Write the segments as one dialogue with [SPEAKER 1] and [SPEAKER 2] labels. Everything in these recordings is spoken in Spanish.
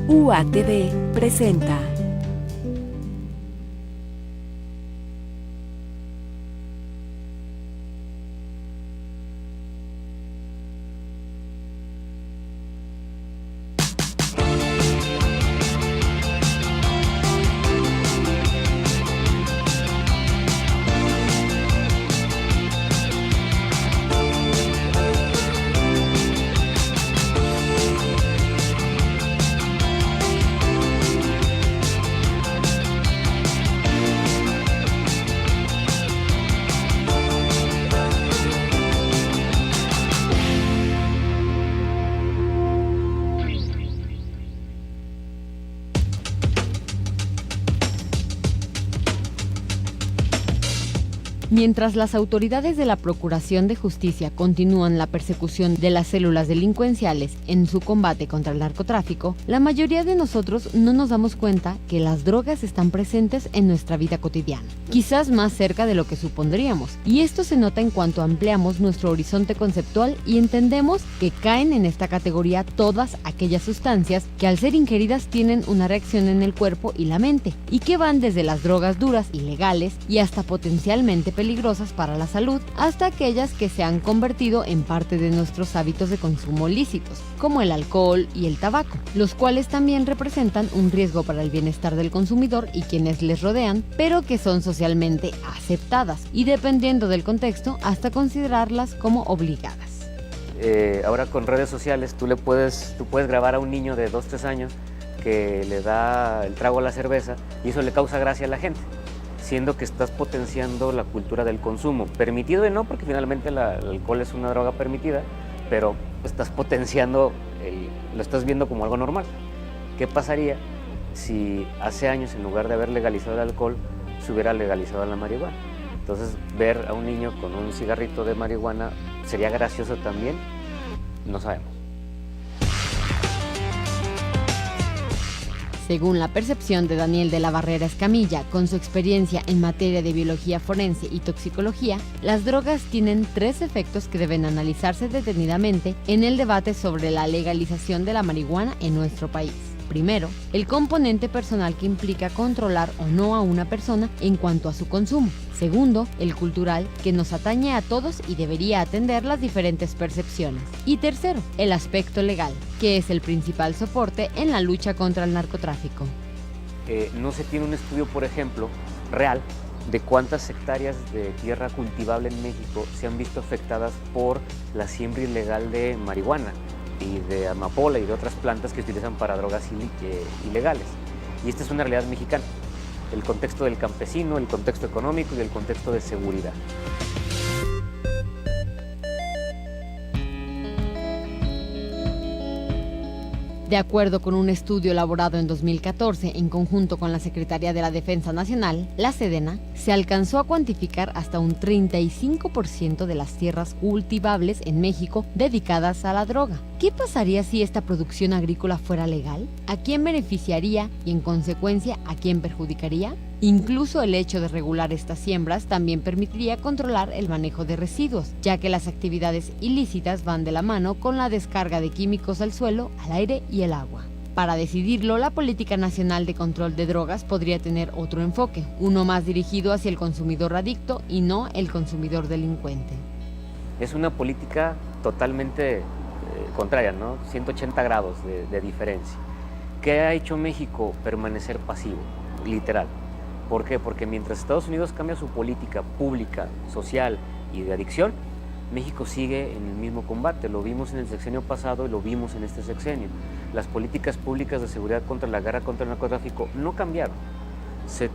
[SPEAKER 1] UATV presenta.
[SPEAKER 2] Mientras las autoridades de la Procuración de Justicia continúan la persecución de las células delincuenciales en su combate contra el narcotráfico, la mayoría de nosotros no nos damos cuenta que las drogas están presentes en nuestra vida cotidiana, quizás más cerca de lo que supondríamos, y esto se nota en cuanto ampliamos nuestro horizonte conceptual y entendemos que caen en esta categoría todas aquellas sustancias que al ser ingeridas tienen una reacción en el cuerpo y la mente, y que van desde las drogas duras, ilegales y hasta potencialmente peligrosas para la salud, hasta aquellas que se han convertido en parte de nuestros hábitos de consumo lícitos, como el alcohol y el tabaco, los cuales también representan un riesgo para el bienestar del consumidor y quienes les rodean, pero que son socialmente aceptadas y, dependiendo del contexto, hasta considerarlas como obligadas.
[SPEAKER 3] Ahora con redes sociales tú puedes grabar a un niño de 2-3 años que le da el trago a la cerveza y eso le causa gracia a la gente, siendo que estás potenciando la cultura del consumo, permitido y no, porque finalmente el alcohol es una droga permitida, pero estás potenciando, lo estás viendo como algo normal. ¿Qué pasaría si hace años, en lugar de haber legalizado el alcohol, se hubiera legalizado la marihuana? Entonces, ver a un niño con un cigarrito de marihuana, ¿sería gracioso también? No sabemos.
[SPEAKER 2] Según la percepción de Daniel de la Barrera Escamilla, con su experiencia en materia de biología forense y toxicología, las drogas tienen 3 efectos que deben analizarse detenidamente en el debate sobre la legalización de la marihuana en nuestro país. Primero, el componente personal que implica controlar o no a una persona en cuanto a su consumo. Segundo, el cultural, que nos atañe a todos y debería atender las diferentes percepciones. Y tercero, el aspecto legal, que es el principal soporte en la lucha contra el narcotráfico.
[SPEAKER 3] No se tiene un estudio, por ejemplo, real de cuántas hectáreas de tierra cultivable en México se han visto afectadas por la siembra ilegal de marihuana y de amapola y de otras plantas que se utilizan para drogas ilegales. Y esta es una realidad mexicana. El contexto del campesino, el contexto económico y el contexto de seguridad.
[SPEAKER 2] De acuerdo con un estudio elaborado en 2014 en conjunto con la Secretaría de la Defensa Nacional, la Sedena, se alcanzó a cuantificar hasta un 35% de las tierras cultivables en México dedicadas a la droga. ¿Qué pasaría si esta producción agrícola fuera legal? ¿A quién beneficiaría y, en consecuencia, a quién perjudicaría? Incluso el hecho de regular estas siembras también permitiría controlar el manejo de residuos, ya que las actividades ilícitas van de la mano con la descarga de químicos al suelo, al aire y el agua. Para decidirlo, la Política Nacional de Control de Drogas podría tener otro enfoque, uno más dirigido hacia el consumidor adicto y no el consumidor delincuente.
[SPEAKER 3] Es una política totalmente contraria, ¿no? 180 grados de diferencia. ¿Qué ha hecho México permanecer pasivo? Literal. ¿Por qué? Porque mientras Estados Unidos cambia su política pública, social y de adicción, México sigue en el mismo combate. Lo vimos en el sexenio pasado y lo vimos en este sexenio. Las políticas públicas de seguridad contra la guerra contra el narcotráfico no cambiaron. Se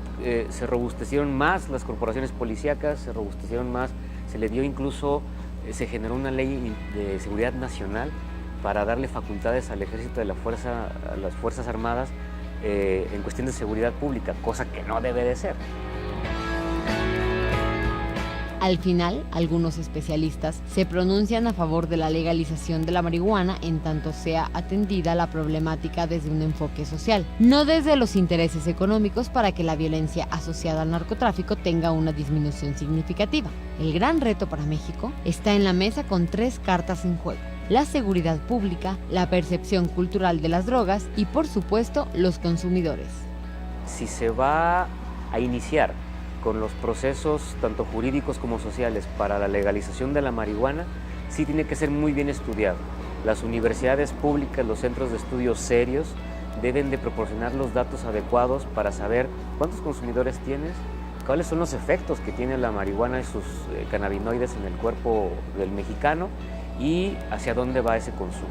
[SPEAKER 3] robustecieron más las corporaciones policíacas, se robustecieron más, se le dio incluso, se generó una ley de seguridad nacional para darle facultades al ejército de a las Fuerzas Armadas en cuestión de seguridad pública, cosa que no debe de ser.
[SPEAKER 2] Al final, algunos especialistas se pronuncian a favor de la legalización de la marihuana en tanto sea atendida la problemática desde un enfoque social, no desde los intereses económicos para que la violencia asociada al narcotráfico tenga una disminución significativa. El gran reto para México está en la mesa con 3 cartas en juego. la seguridad pública, la percepción cultural de las drogas y, por supuesto, los consumidores.
[SPEAKER 3] Si se va a iniciar con los procesos tanto jurídicos como sociales para la legalización de la marihuana, sí tiene que ser muy bien estudiado. Las universidades públicas, los centros de estudios serios, deben de proporcionar los datos adecuados para saber cuántos consumidores tienes, cuáles son los efectos que tiene la marihuana y sus cannabinoides en el cuerpo del mexicano y hacia dónde va ese consumo.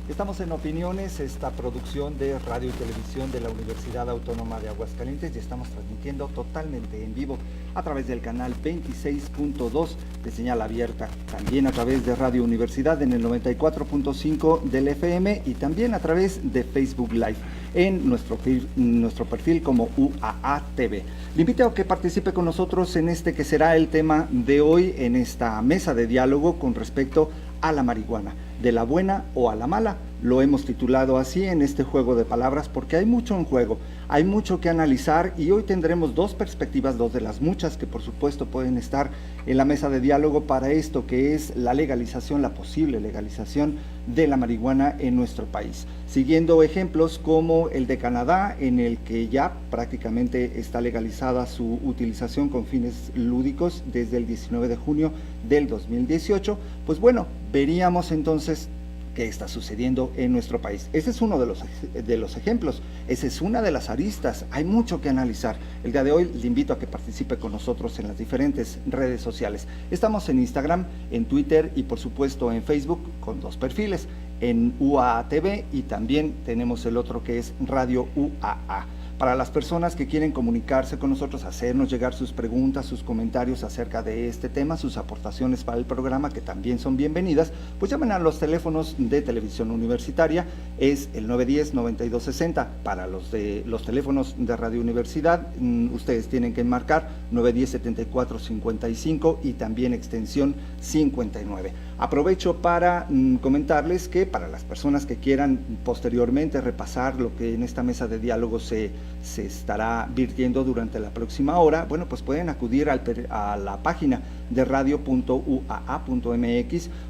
[SPEAKER 4] Estamos en Opiniones, esta producción de radio y televisión de la Universidad Autónoma de Aguascalientes, y estamos transmitiendo totalmente en vivo a través del canal 26.2 de señal abierta, también a través de Radio Universidad en el 94.5 del FM y también a través de Facebook Live en nuestro perfil como UAA TV. Le invito a que participe con nosotros en este que será el tema de hoy en esta mesa de diálogo con respecto a la marihuana, de la buena o a la mala. Lo hemos titulado así en este juego de palabras porque hay mucho en juego, hay mucho que analizar, y hoy tendremos dos perspectivas, dos de las muchas que por supuesto pueden estar en la mesa de diálogo para esto que es la legalización, la posible legalización de la marihuana en nuestro país, siguiendo ejemplos como el de Canadá, en el que ya prácticamente está legalizada su utilización con fines lúdicos desde el 19 de junio del 2018. Pues bueno, veríamos entonces qué está sucediendo en nuestro país. Ese es uno de los ejemplos, esa es una de las aristas, hay mucho que analizar. El día de hoy le invito a que participe con nosotros en las diferentes redes sociales. Estamos en Instagram, en Twitter y por supuesto en Facebook con dos perfiles, en UAA TV, y también tenemos el otro que es Radio UAA. Para las personas que quieren comunicarse con nosotros, hacernos llegar sus preguntas, sus comentarios acerca de este tema, sus aportaciones para el programa, que también son bienvenidas, pues llamen a los teléfonos de Televisión Universitaria, es el 910-9260. Para los teléfonos de Radio Universidad, ustedes tienen que marcar 910-7455 y también extensión 59. Aprovecho para comentarles que para las personas que quieran posteriormente repasar lo que en esta mesa de diálogo se estará virtiendo durante la próxima hora, bueno, pues pueden acudir a la página de radio.uaa.mx,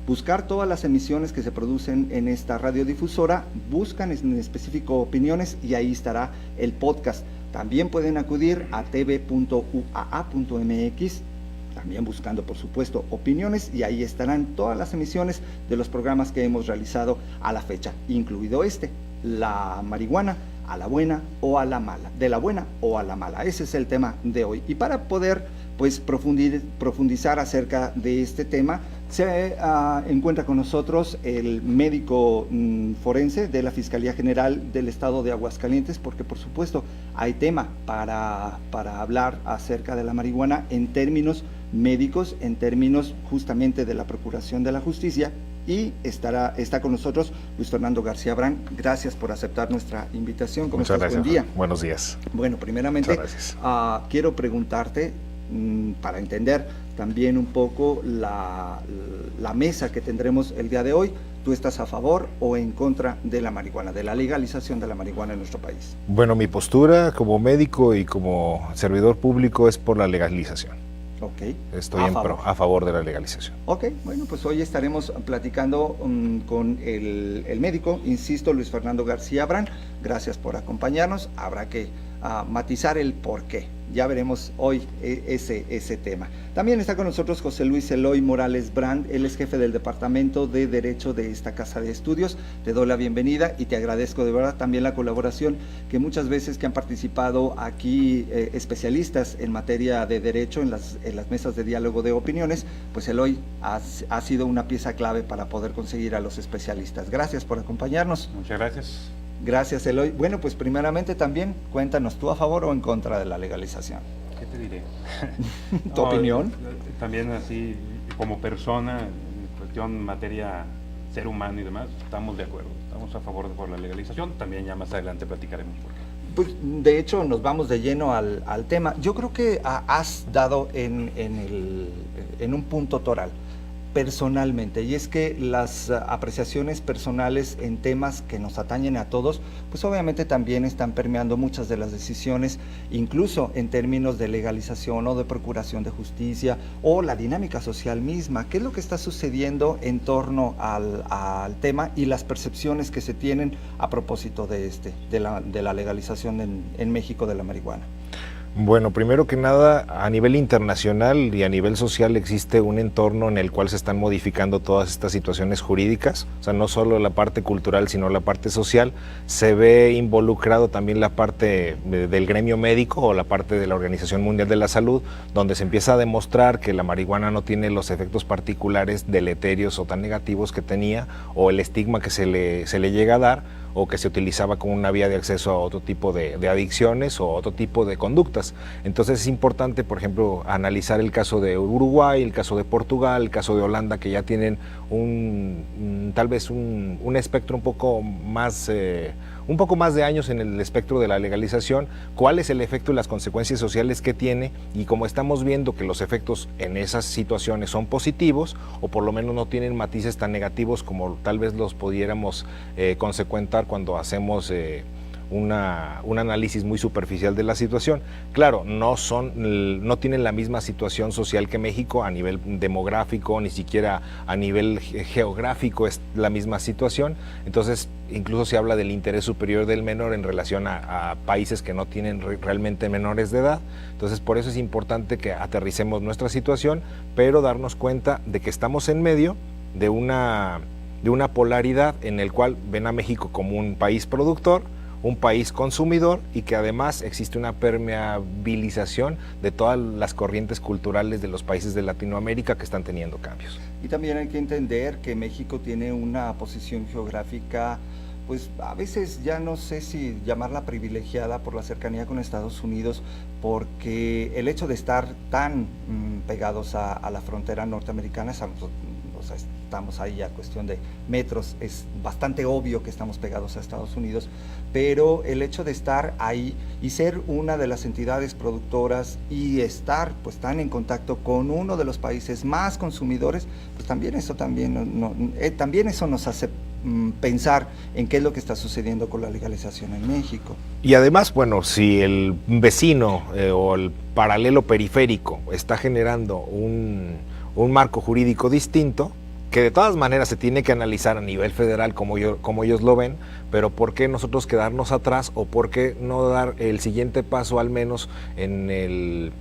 [SPEAKER 4] buscar todas las emisiones que se producen en esta radiodifusora, buscan en específico Opiniones y ahí estará el podcast. También pueden acudir a tv.uaa.mx, también buscando por supuesto Opiniones, y ahí estarán todas las emisiones de los programas que hemos realizado a la fecha, incluido la marihuana, a la buena o a la mala, de la buena o a la mala. Ese es el tema de hoy. Y para poder pues profundizar acerca de este tema, se encuentra con nosotros el médico forense de la Fiscalía General del Estado de Aguascalientes, porque por supuesto hay tema para hablar acerca de la marihuana en términos médicos, en términos justamente de la Procuración de la Justicia, y está con nosotros Luis Fernando García Abrán. Gracias por aceptar nuestra invitación. ¿Cómo estás? Buen día.
[SPEAKER 5] Buenos días.
[SPEAKER 4] Bueno, primeramente quiero preguntarte, para entender también un poco la mesa que tendremos el día de hoy, ¿tú estás a favor o en contra de la marihuana, de la legalización de la marihuana en nuestro país?
[SPEAKER 5] Bueno, mi postura como médico y como servidor público es por la legalización.
[SPEAKER 4] Okay.
[SPEAKER 5] Estoy a favor de la legalización.
[SPEAKER 4] Ok, bueno, pues hoy estaremos platicando con el médico, insisto, Luis Fernando García Abrán. Gracias por acompañarnos. Habrá que matizar el por qué. Ya veremos hoy ese tema. También está con nosotros José Luis Eloy Morales Brand, él es jefe del Departamento de Derecho de esta Casa de Estudios. Te doy la bienvenida y te agradezco de verdad también la colaboración que muchas veces que han participado aquí especialistas en materia de derecho en las mesas de diálogo de opiniones, pues Eloy ha sido una pieza clave para poder conseguir a los especialistas. Gracias por acompañarnos.
[SPEAKER 6] Muchas gracias.
[SPEAKER 4] Gracias, Eloy. Bueno, pues primeramente también cuéntanos, ¿tú a favor o en contra de la legalización?
[SPEAKER 6] ¿Qué te diré?
[SPEAKER 4] ¿Tu opinión?
[SPEAKER 6] También así, como persona, en cuestión materia ser humano y demás, estamos de acuerdo. Estamos a favor por la legalización. También ya más adelante platicaremos por qué.
[SPEAKER 4] Pues de hecho nos vamos de lleno al tema. Yo creo que has dado en un punto toral. personalmente, y es que las apreciaciones personales en temas que nos atañen a todos, pues obviamente también están permeando muchas de las decisiones, incluso en términos de legalización o de procuración de justicia o la dinámica social misma. ¿Qué es lo que está sucediendo en torno al tema y las percepciones que se tienen a propósito de la legalización en México de la marihuana?
[SPEAKER 5] Bueno, primero que nada, a nivel internacional y a nivel social existe un entorno en el cual se están modificando todas estas situaciones jurídicas, o sea, no solo la parte cultural, sino la parte social. Se ve involucrado también la parte del gremio médico o la parte de la Organización Mundial de la Salud, donde se empieza a demostrar que la marihuana no tiene los efectos particulares deleterios o tan negativos que tenía, o el estigma que se le llega a dar, o que se utilizaba como una vía de acceso a otro tipo de adicciones o otro tipo de conductas. Entonces es importante, por ejemplo, analizar el caso de Uruguay, el caso de Portugal, el caso de Holanda, que ya tienen tal vez un espectro un poco más de años en el espectro de la legalización, cuál es el efecto y las consecuencias sociales que tiene, y como estamos viendo que los efectos en esas situaciones son positivos, o por lo menos no tienen matices tan negativos como tal vez los pudiéramos consecuentar cuando hacemos un análisis muy superficial de la situación. Claro, no tienen la misma situación social que México a nivel demográfico, ni siquiera a nivel geográfico es la misma situación. Entonces, incluso se habla del interés superior del menor en relación a países que no tienen realmente menores de edad. Entonces, por eso es importante que aterricemos nuestra situación, pero darnos cuenta de que estamos en medio de una polaridad en el cual ven a México como un país productor, un país consumidor, y que además existe una permeabilización de todas las corrientes culturales de los países de Latinoamérica que están teniendo cambios.
[SPEAKER 4] Y también hay que entender que México tiene una posición geográfica, pues a veces ya no sé si llamarla privilegiada por la cercanía con Estados Unidos, porque el hecho de estar tan pegados a la frontera norteamericana, estamos ahí a cuestión de metros, es bastante obvio que estamos pegados a Estados Unidos, pero el hecho de estar ahí y ser una de las entidades productoras y estar pues tan en contacto con uno de los países más consumidores, pues también eso nos hace pensar en qué es lo que está sucediendo con la legalización en México.
[SPEAKER 5] Y además, bueno, si el vecino o el paralelo periférico está generando un marco jurídico distinto, que de todas maneras se tiene que analizar a nivel federal como ellos lo ven, pero ¿por qué nosotros quedarnos atrás, o por qué no dar el siguiente paso al menos en el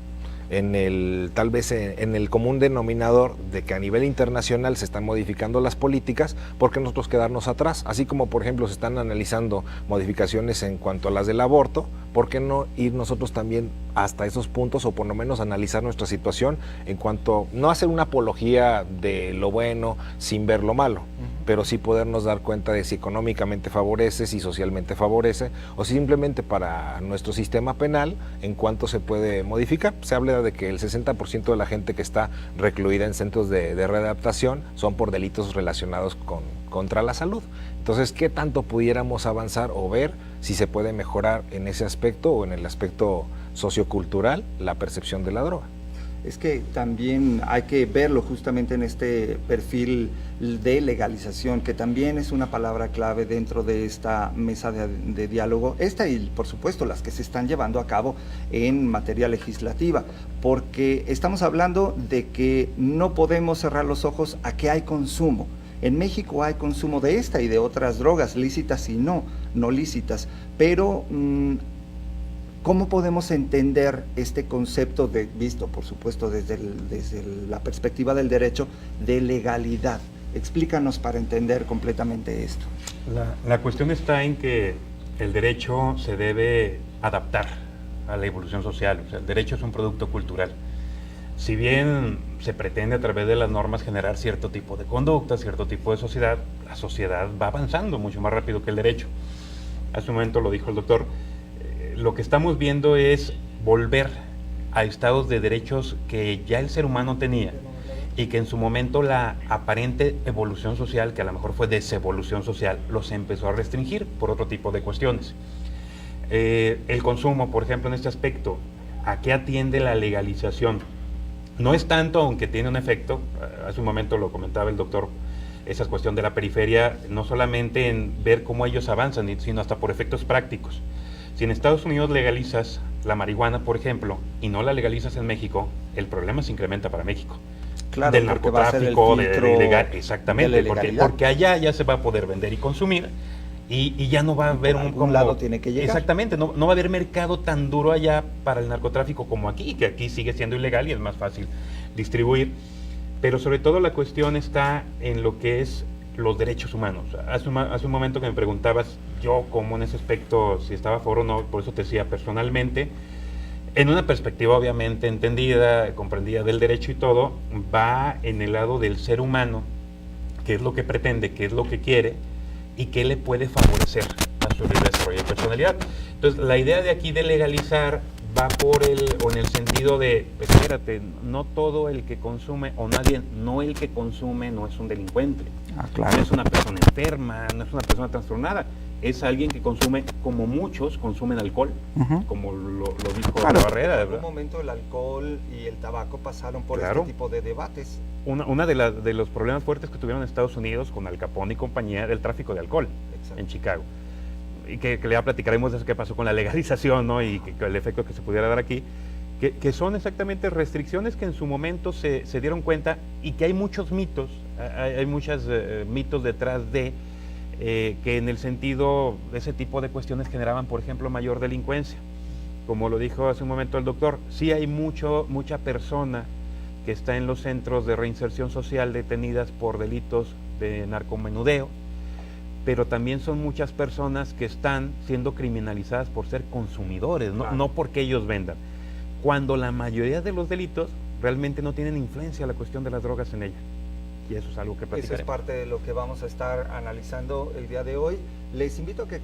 [SPEAKER 5] común denominador de que a nivel internacional se están modificando las políticas? ¿Por qué nosotros quedarnos atrás? Así como, por ejemplo, se están analizando modificaciones en cuanto a las del aborto, ¿por qué no ir nosotros también hasta esos puntos, o por lo menos analizar nuestra situación en cuanto, no hacer una apología de lo bueno sin ver lo malo, pero sí podernos dar cuenta de si económicamente favorece, si socialmente favorece, o si simplemente para nuestro sistema penal en cuánto se puede modificar? Se habla de que el 60% de la gente que está recluida en centros de readaptación son por delitos relacionados contra la salud. Entonces, ¿qué tanto pudiéramos avanzar o ver si se puede mejorar en ese aspecto, o en el aspecto sociocultural, la percepción de la droga?
[SPEAKER 4] Es que también hay que verlo justamente en este perfil de legalización, que también es una palabra clave dentro de esta mesa de diálogo, y por supuesto las que se están llevando a cabo en materia legislativa, porque estamos hablando de que no podemos cerrar los ojos a que hay consumo. En México hay consumo de esta y de otras drogas, lícitas y no lícitas, pero ¿cómo podemos entender este concepto visto, por supuesto, desde la perspectiva del derecho, de legalidad? Explícanos para entender completamente esto.
[SPEAKER 6] La cuestión está en que el derecho se debe adaptar a la evolución social. O sea, el derecho es un producto cultural. Si bien se pretende a través de las normas generar cierto tipo de conducta, cierto tipo de sociedad, la sociedad va avanzando mucho más rápido que el derecho. Hace un momento lo dijo el doctor. Lo que estamos viendo es volver a estados de derechos que ya el ser humano tenía, y que en su momento la aparente evolución social, que a lo mejor fue desevolución social, los empezó a restringir por otro tipo de cuestiones. El consumo, por ejemplo, en este aspecto, ¿a qué atiende la legalización? No es tanto, aunque tiene un efecto, hace un momento lo comentaba el doctor, esa cuestión de la periferia, no solamente en ver cómo ellos avanzan, sino hasta por efectos prácticos. Si en Estados Unidos legalizas la marihuana, por ejemplo, y no la legalizas en México, el problema se incrementa para México.
[SPEAKER 4] Claro,
[SPEAKER 6] del
[SPEAKER 4] porque va a ser el
[SPEAKER 6] narcotráfico, de
[SPEAKER 4] filtro
[SPEAKER 6] ilegal,
[SPEAKER 4] de
[SPEAKER 6] exactamente,
[SPEAKER 4] la ilegalidad.
[SPEAKER 6] porque allá ya se va a poder vender y consumir, y ya no va a haber
[SPEAKER 4] Por algún lado tiene que llegar.
[SPEAKER 6] Exactamente, no va a haber mercado tan duro allá para el narcotráfico como aquí, que aquí sigue siendo ilegal y es más fácil distribuir. Pero sobre todo la cuestión está en lo que es los derechos humanos. Hace un momento que me preguntabas yo cómo en ese aspecto, si estaba a favor o no, por eso te decía personalmente, en una perspectiva obviamente entendida, comprendida del derecho y todo, va en el lado del ser humano, qué es lo que pretende, qué es lo que quiere y qué le puede favorecer a su libre desarrollo y personalidad. Entonces, la idea de aquí de legalizar va en el sentido de, espérate, no todo el que consume, o nadie, no el que consume no es un delincuente.
[SPEAKER 4] Claro.
[SPEAKER 6] No es una persona enferma, no es una persona trastornada. Es alguien que consume, como muchos consumen alcohol, como lo dijo Barrera.
[SPEAKER 4] En algún momento el alcohol y el tabaco pasaron por
[SPEAKER 6] Claro.
[SPEAKER 4] este tipo de debates.
[SPEAKER 6] Una de los problemas fuertes que tuvieron en Estados Unidos con Al Capone y compañía era el tráfico de alcohol.
[SPEAKER 4] Exacto.
[SPEAKER 6] En Chicago. Y que ya platicaremos de eso que pasó con la legalización, ¿no? Y que el efecto que se pudiera dar aquí, que son exactamente restricciones que en su momento se dieron cuenta y que hay muchos mitos, hay muchos mitos detrás de que en el sentido de ese tipo de cuestiones generaban, por ejemplo, mayor delincuencia. Como lo dijo hace un momento el doctor, sí hay mucha persona que está en los centros de reinserción social detenidas por delitos de narcomenudeo, pero también son muchas personas que están siendo criminalizadas por ser consumidores, no porque ellos vendan, cuando la mayoría de los delitos realmente no tienen influencia la cuestión de las drogas en ella. Y eso es algo que
[SPEAKER 4] Eso
[SPEAKER 6] platicaré.
[SPEAKER 4] es parte de lo que vamos a estar analizando el día de hoy. Les invito a que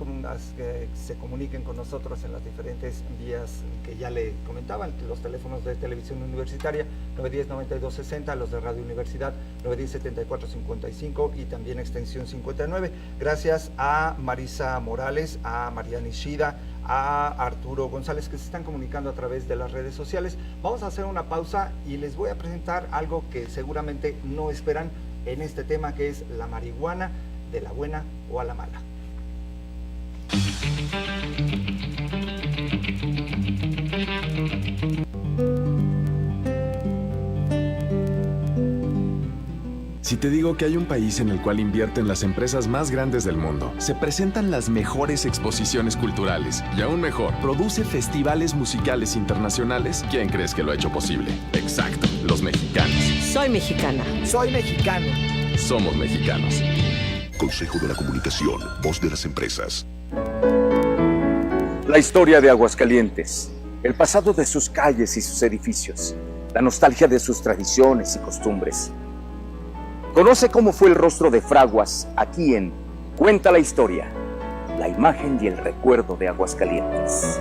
[SPEAKER 4] se comuniquen con nosotros en las diferentes vías que ya le comentaban, los teléfonos de Televisión Universitaria 910-9260, los de Radio Universidad 910-7455 y también extensión 59. Gracias a Marisa Morales, a Mariana Ishida, a Arturo González, que se están comunicando a través de las redes sociales. Vamos a hacer una pausa y les voy a presentar algo que seguramente no esperan en este tema, que es la marihuana, de la buena o a la mala.
[SPEAKER 7] Si te digo que hay un país en el cual invierten las empresas más grandes del mundo, se presentan las mejores exposiciones culturales y aún mejor, produce festivales musicales internacionales, ¿quién crees que lo ha hecho posible? Exacto, los mexicanos.
[SPEAKER 8] Soy mexicana.
[SPEAKER 4] Soy mexicano.
[SPEAKER 7] Somos mexicanos.
[SPEAKER 9] Consejo de la Comunicación, voz de las empresas.
[SPEAKER 10] La historia de Aguascalientes, el pasado de sus calles y sus edificios, la nostalgia de sus tradiciones y costumbres. Conoce cómo fue el rostro de Fraguas aquí en Cuenta la Historia, la imagen y el recuerdo de Aguascalientes.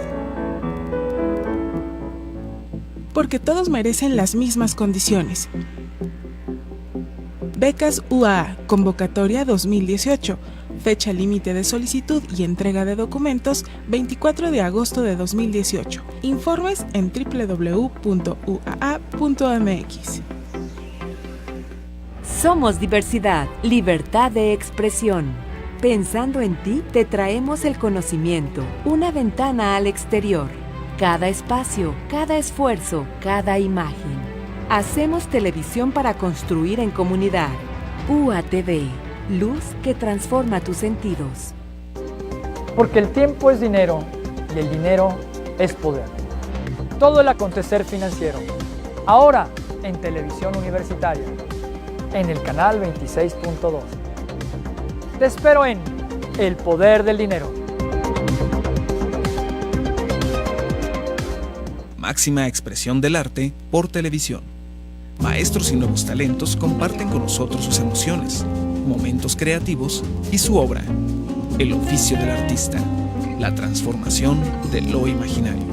[SPEAKER 11] Porque todos merecen las mismas condiciones. Becas UAA, convocatoria 2018, fecha límite de solicitud y entrega de documentos 24 de agosto de 2018. Informes en www.uaa.mx.
[SPEAKER 1] Somos diversidad, libertad de expresión. Pensando en ti, te traemos el conocimiento, una ventana al exterior. Cada espacio, cada esfuerzo, cada imagen. Hacemos televisión para construir en comunidad. UATV, luz que transforma tus sentidos.
[SPEAKER 12] Porque el tiempo es dinero y el dinero es poder. Todo el acontecer financiero. Ahora en Televisión Universitaria, en el canal 26.2. Te espero en El Poder del Dinero.
[SPEAKER 13] Máxima expresión del arte por televisión. Maestros y nuevos talentos comparten con nosotros sus emociones, momentos creativos y su obra. El oficio del artista, la transformación de lo imaginario.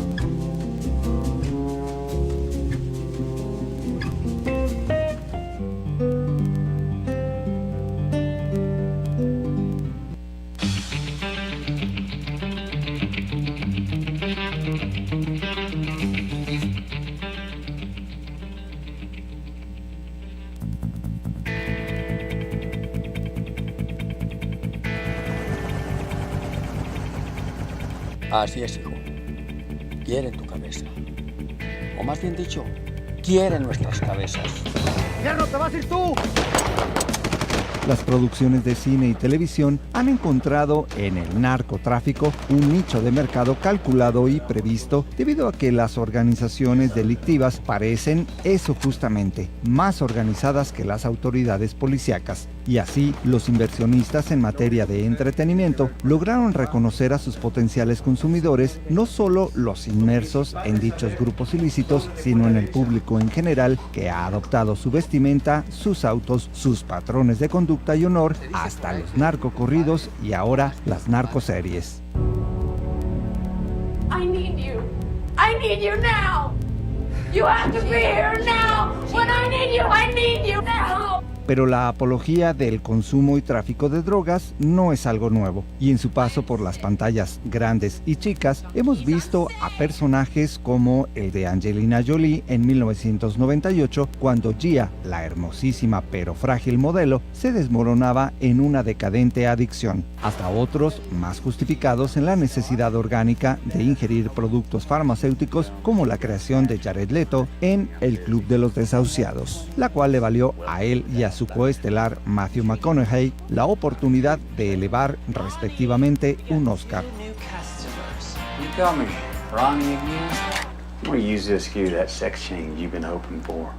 [SPEAKER 8] Así es, hijo. Quieren tu cabeza. O más bien dicho, quieren nuestras cabezas.
[SPEAKER 4] ¡Ya no te vas a ir tú! Las producciones de cine y televisión han encontrado en el narcotráfico un nicho de mercado calculado y previsto debido a que las organizaciones delictivas parecen eso justamente, más organizadas que las autoridades policíacas. Y así, los inversionistas en materia de entretenimiento lograron reconocer a sus potenciales consumidores, no solo los inmersos en dichos grupos ilícitos, sino en el público en general que ha adoptado su vestimenta, sus autos, sus patrones de conducta y honor, hasta los narcocorridos y ahora las narcoseries.
[SPEAKER 14] I need you. I need you now. You have to be here now. When I need you now.
[SPEAKER 4] Pero la apología del consumo y tráfico de drogas no es algo nuevo, y en su paso por las pantallas grandes y chicas hemos visto a personajes como el de Angelina Jolie en 1998, cuando Gia, la hermosísima pero frágil modelo, se desmoronaba en una decadente adicción, hasta otros más justificados en la necesidad orgánica de ingerir productos farmacéuticos, como la creación de Jared Leto en El Club de los Desahuciados, la cual le valió a él y a su coestelar Matthew McConaughey la oportunidad de elevar respectivamente un Oscar.
[SPEAKER 15] You got me, Ronnie again? I'm gonna use this to give you that sex change you've been hoping for.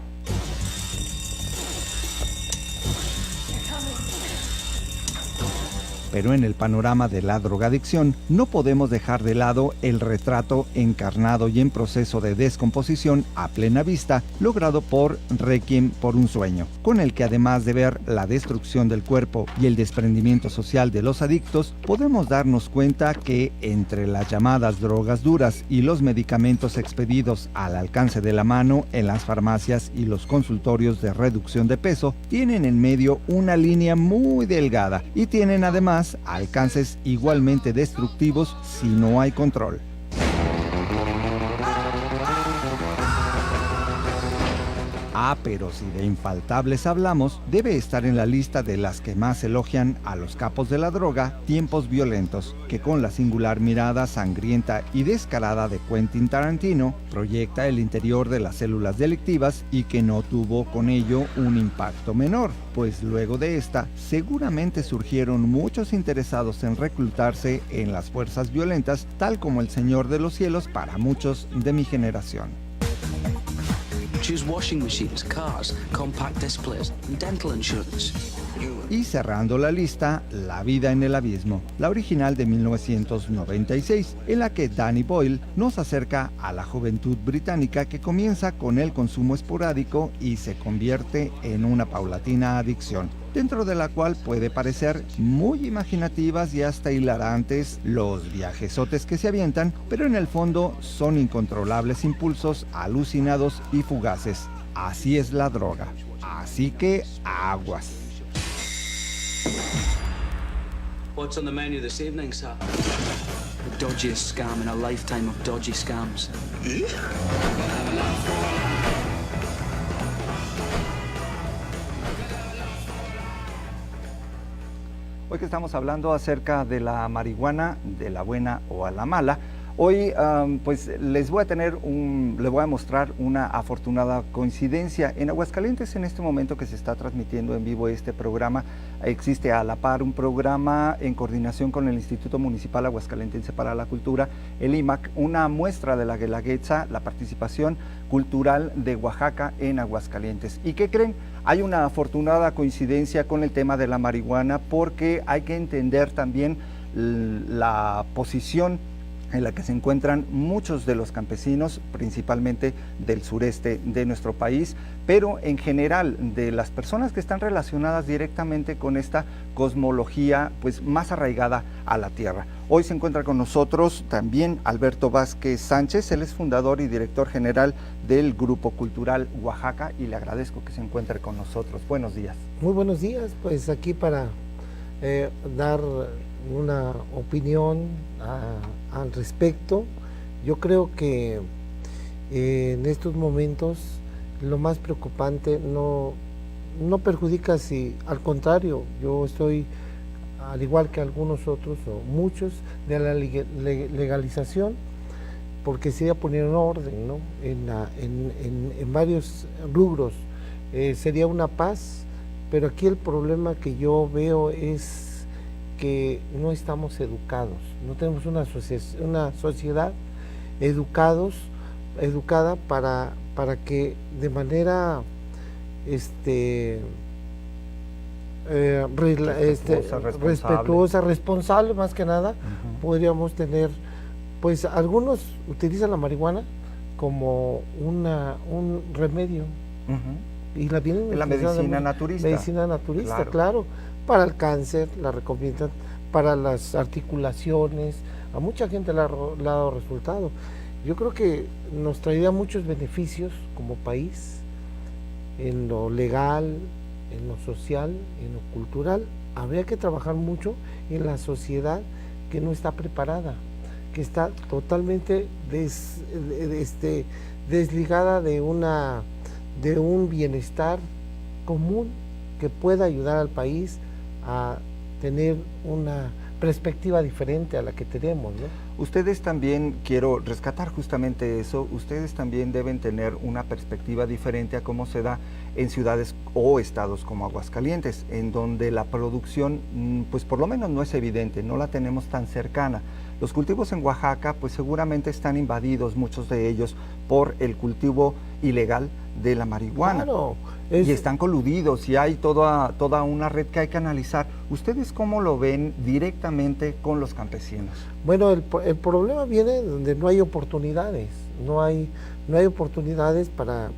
[SPEAKER 4] Pero en el panorama de la drogadicción no podemos dejar de lado el retrato encarnado y en proceso de descomposición a plena vista logrado por Requiem por un sueño, con el que además de ver la destrucción del cuerpo y el desprendimiento social de los adictos, podemos darnos cuenta que entre las llamadas drogas duras y los medicamentos expedidos al alcance de la mano en las farmacias y los consultorios de reducción de peso, tienen en medio una línea muy delgada y tienen además alcances igualmente destructivos si no hay control. Pero si de infaltables hablamos, debe estar en la lista de las que más elogian a los capos de la droga, Tiempos Violentos, que con la singular mirada sangrienta y descarada de Quentin Tarantino, proyecta el interior de las células delictivas y que no tuvo con ello un impacto menor, pues luego de esta, seguramente surgieron muchos interesados en reclutarse en las fuerzas violentas, tal como el Señor de los Cielos para muchos de mi generación.
[SPEAKER 16] Choose washing machines, cars, compact displays, and dental insurance.
[SPEAKER 4] Y cerrando la lista, La vida en el abismo, la original de 1996, en la que Danny Boyle nos acerca a la juventud británica que comienza con el consumo esporádico y se convierte en una paulatina adicción, dentro de la cual puede parecer muy imaginativas y hasta hilarantes los viajesotes que se avientan, pero en el fondo son incontrolables impulsos alucinados y fugaces. Así es la droga, así que aguas.
[SPEAKER 16] What's on the menu this evening, sir? The dodgiest scam in a lifetime of dodgy scams.
[SPEAKER 4] Hoy que estamos hablando acerca de la marihuana, de la buena o a la mala, hoy pues les voy a mostrar una afortunada coincidencia. En Aguascalientes, en este momento que se está transmitiendo en vivo este programa, existe a la par un programa en coordinación con el Instituto Municipal Aguascalentense para la Cultura, el IMAC, una muestra de la Guelaguetza, la participación cultural de Oaxaca en Aguascalientes. ¿Y qué creen? Hay una afortunada coincidencia con el tema de la marihuana, porque hay que entender también la posición en la que se encuentran muchos de los campesinos, principalmente del sureste de nuestro país, pero en general de las personas que están relacionadas directamente con esta cosmología pues más arraigada a la tierra. Hoy se encuentra con nosotros también Alberto Vázquez Sánchez, él es fundador y director general del Grupo Cultural Oaxaca, y le agradezco que se encuentre con nosotros. Buenos días.
[SPEAKER 17] Muy buenos días, pues aquí para dar una opinión al respecto. Yo creo que en estos momentos lo más preocupante no perjudica, si al contrario, yo estoy al igual que algunos otros o muchos, de la legalización, porque sería poner un orden, ¿no? en varios rubros. Sería una paz, pero aquí el problema que yo veo es que no estamos educados, no tenemos una sociedad educada para que de manera respetuosa, responsable más que nada, podríamos tener, pues algunos utilizan la marihuana como un remedio, y la vienen
[SPEAKER 4] la medicina naturista,
[SPEAKER 17] claro, para el cáncer, la recomiendan para las articulaciones, a mucha gente le ha dado resultado. Yo creo que nos traería muchos beneficios como país, en lo legal, en lo social, en lo cultural. Habría que trabajar mucho en la sociedad que no está preparada, que está totalmente desligada de un bienestar común que pueda ayudar al país a tener una perspectiva diferente a la que tenemos, ¿no?
[SPEAKER 4] Ustedes también, quiero rescatar justamente eso, ustedes también deben tener una perspectiva diferente a cómo se da en ciudades o estados como Aguascalientes, en donde la producción, pues por lo menos no es evidente, no la tenemos tan cercana. Los cultivos en Oaxaca, pues seguramente están invadidos, muchos de ellos, por el cultivo ilegal de la marihuana.
[SPEAKER 17] Claro,
[SPEAKER 4] y están coludidos y hay toda una red que hay que analizar. ¿Ustedes cómo lo ven directamente con los campesinos?
[SPEAKER 17] Bueno, el problema viene donde no hay oportunidades, no hay oportunidades para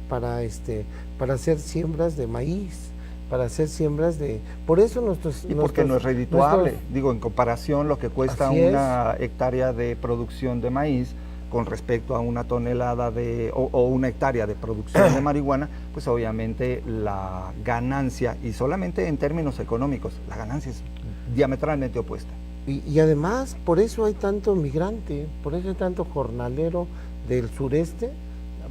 [SPEAKER 17] hacer siembras de maíz, para hacer siembras de... Por eso
[SPEAKER 4] porque no es redituable, digo, en comparación lo que cuesta una hectárea de producción de maíz con respecto a una tonelada o una hectárea de producción de marihuana, pues obviamente la ganancia, y solamente en términos económicos, la ganancia es diametralmente opuesta.
[SPEAKER 17] Y además, por eso hay tanto migrante, por eso hay tanto jornalero del sureste,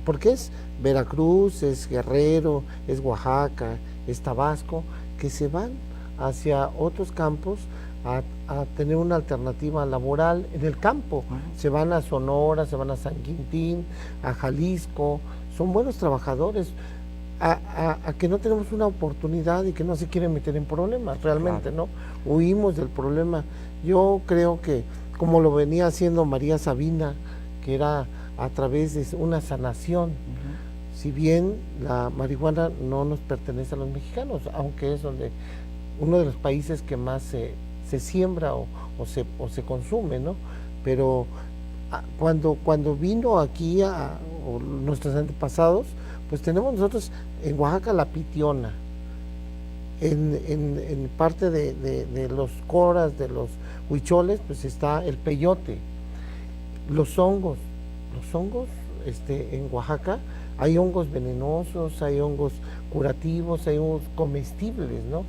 [SPEAKER 17] porque es Veracruz, es Guerrero, es Oaxaca, es Tabasco, que se van hacia otros campos a tener una alternativa laboral en el campo. Se van a Sonora, se van a San Quintín, a Jalisco, son buenos trabajadores, a que no tenemos una oportunidad y que no se quieren meter en problemas, realmente, claro. ¿No? Huimos del problema. Yo creo que, como lo venía haciendo María Sabina, que era a través de una sanación, si bien la marihuana no nos pertenece a los mexicanos, aunque es uno de los países que más se siembra o se consume, ¿no? Pero cuando vino aquí nuestros antepasados, pues tenemos nosotros en Oaxaca la pitiona, en parte de los coras, de los huicholes, pues está el peyote, los hongos en Oaxaca, hay hongos venenosos, hay hongos curativos, hay hongos comestibles, ¿no?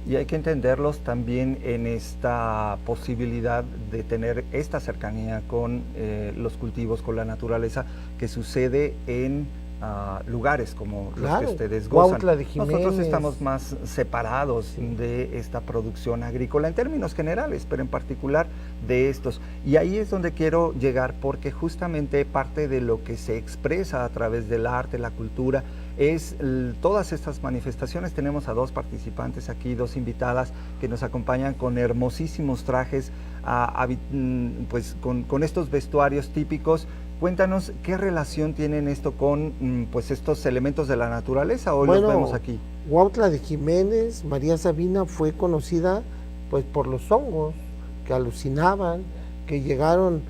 [SPEAKER 4] Y hay que entenderlos también en esta posibilidad de tener esta cercanía con los cultivos, con la naturaleza, que sucede en lugares como los que ustedes gozan. Nosotros estamos más separados de esta producción agrícola en términos generales, pero en particular de estos. Y ahí es donde quiero llegar, porque justamente parte de lo que se expresa a través del arte, la cultura, es todas estas manifestaciones. Tenemos a dos participantes aquí, dos invitadas que nos acompañan con hermosísimos trajes, pues con estos vestuarios típicos. Cuéntanos qué relación tienen esto con pues estos elementos de la naturaleza. Hoy los vemos aquí.
[SPEAKER 17] Huautla de Jiménez, María Sabina, fue conocida pues por los hongos que alucinaban, que llegaron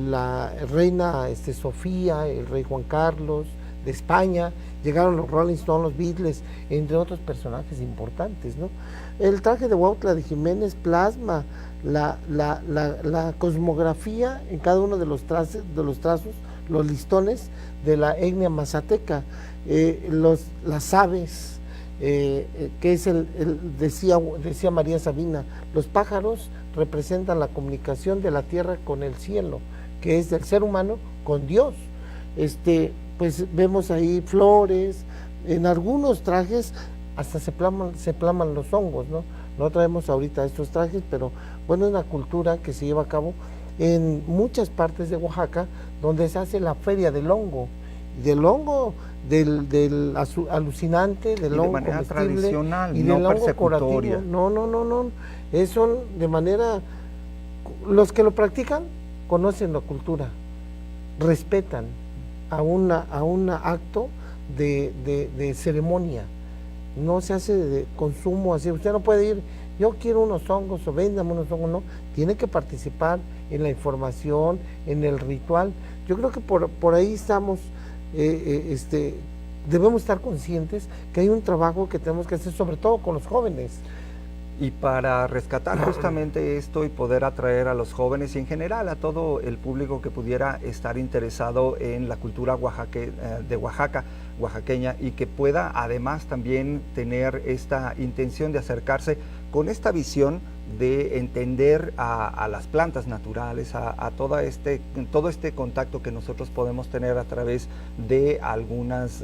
[SPEAKER 17] la reina Sofía, el rey Juan Carlos de España, llegaron los Rolling Stones, los Beatles, entre otros personajes importantes, ¿no? El traje de Huautla de Jiménez plasma la cosmografía en cada uno de los trazos, los listones de la etnia mazateca, las aves, que es decía María Sabina, los pájaros representan la comunicación de la tierra con el cielo, que es del ser humano con Dios. Pues vemos ahí flores, en algunos trajes hasta se plaman los hongos, ¿no? no traemos ahorita estos trajes, pero bueno, es una cultura que se lleva a cabo en muchas partes de Oaxaca, donde se hace la feria del hongo, del alucinante, del hongo
[SPEAKER 4] de manera
[SPEAKER 17] comestible
[SPEAKER 4] tradicional,
[SPEAKER 17] y
[SPEAKER 4] no
[SPEAKER 17] del hongo
[SPEAKER 4] persecutoria.
[SPEAKER 17] curativo. No, son de manera, los que lo practican conocen la cultura, respetan a un acto de ceremonia, no se hace de consumo así. Usted no puede ir, yo quiero unos hongos o véndame unos hongos, no, tiene que participar en la información, en el ritual. Yo creo que por ahí estamos, debemos estar conscientes que hay un trabajo que tenemos que hacer, sobre todo con los jóvenes.
[SPEAKER 4] Y para rescatar justamente esto y poder atraer a los jóvenes y en general a todo el público que pudiera estar interesado en la cultura de Oaxaca, oaxaqueña, y que pueda además también tener esta intención de acercarse con esta visión de entender a las plantas naturales, a todo este contacto que nosotros podemos tener a través de algunas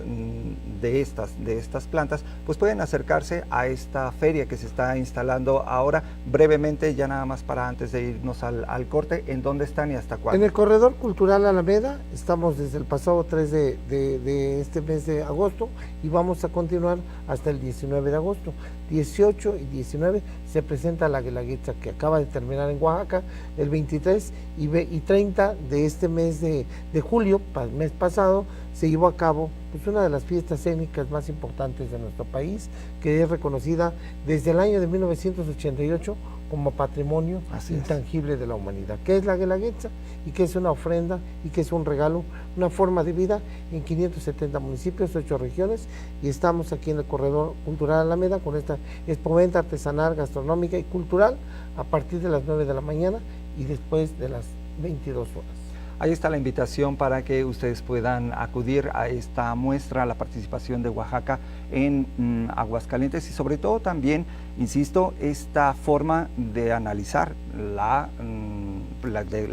[SPEAKER 4] de estas plantas, pues pueden acercarse a esta feria que se está instalando ahora. Brevemente, ya nada más para antes de irnos al corte, ¿en dónde están y hasta cuándo?
[SPEAKER 17] En el Corredor Cultural Alameda, estamos desde el pasado 3 de este mes de agosto y vamos a continuar hasta el 19 de agosto. 18 y 19 se presenta la Guelaguetza, que acaba de terminar en Oaxaca. El 23 y 30 de este mes de julio, mes pasado, se llevó a cabo pues una de las fiestas escénicas más importantes de nuestro país, que es reconocida desde el año de 1988 como patrimonio intangible de la humanidad, que es la Guelaguetza, y que es una ofrenda y que es un regalo, una forma de vida en 570 municipios, 8 regiones, y estamos aquí en el Corredor Cultural Alameda con esta expoventa artesanal, gastronómica y cultural a partir de las 9 de la mañana y después de las 22 horas.
[SPEAKER 4] Ahí está la invitación para que ustedes puedan acudir a esta muestra, a la participación de Oaxaca en Aguascalientes y sobre todo también, insisto, esta forma de analizar la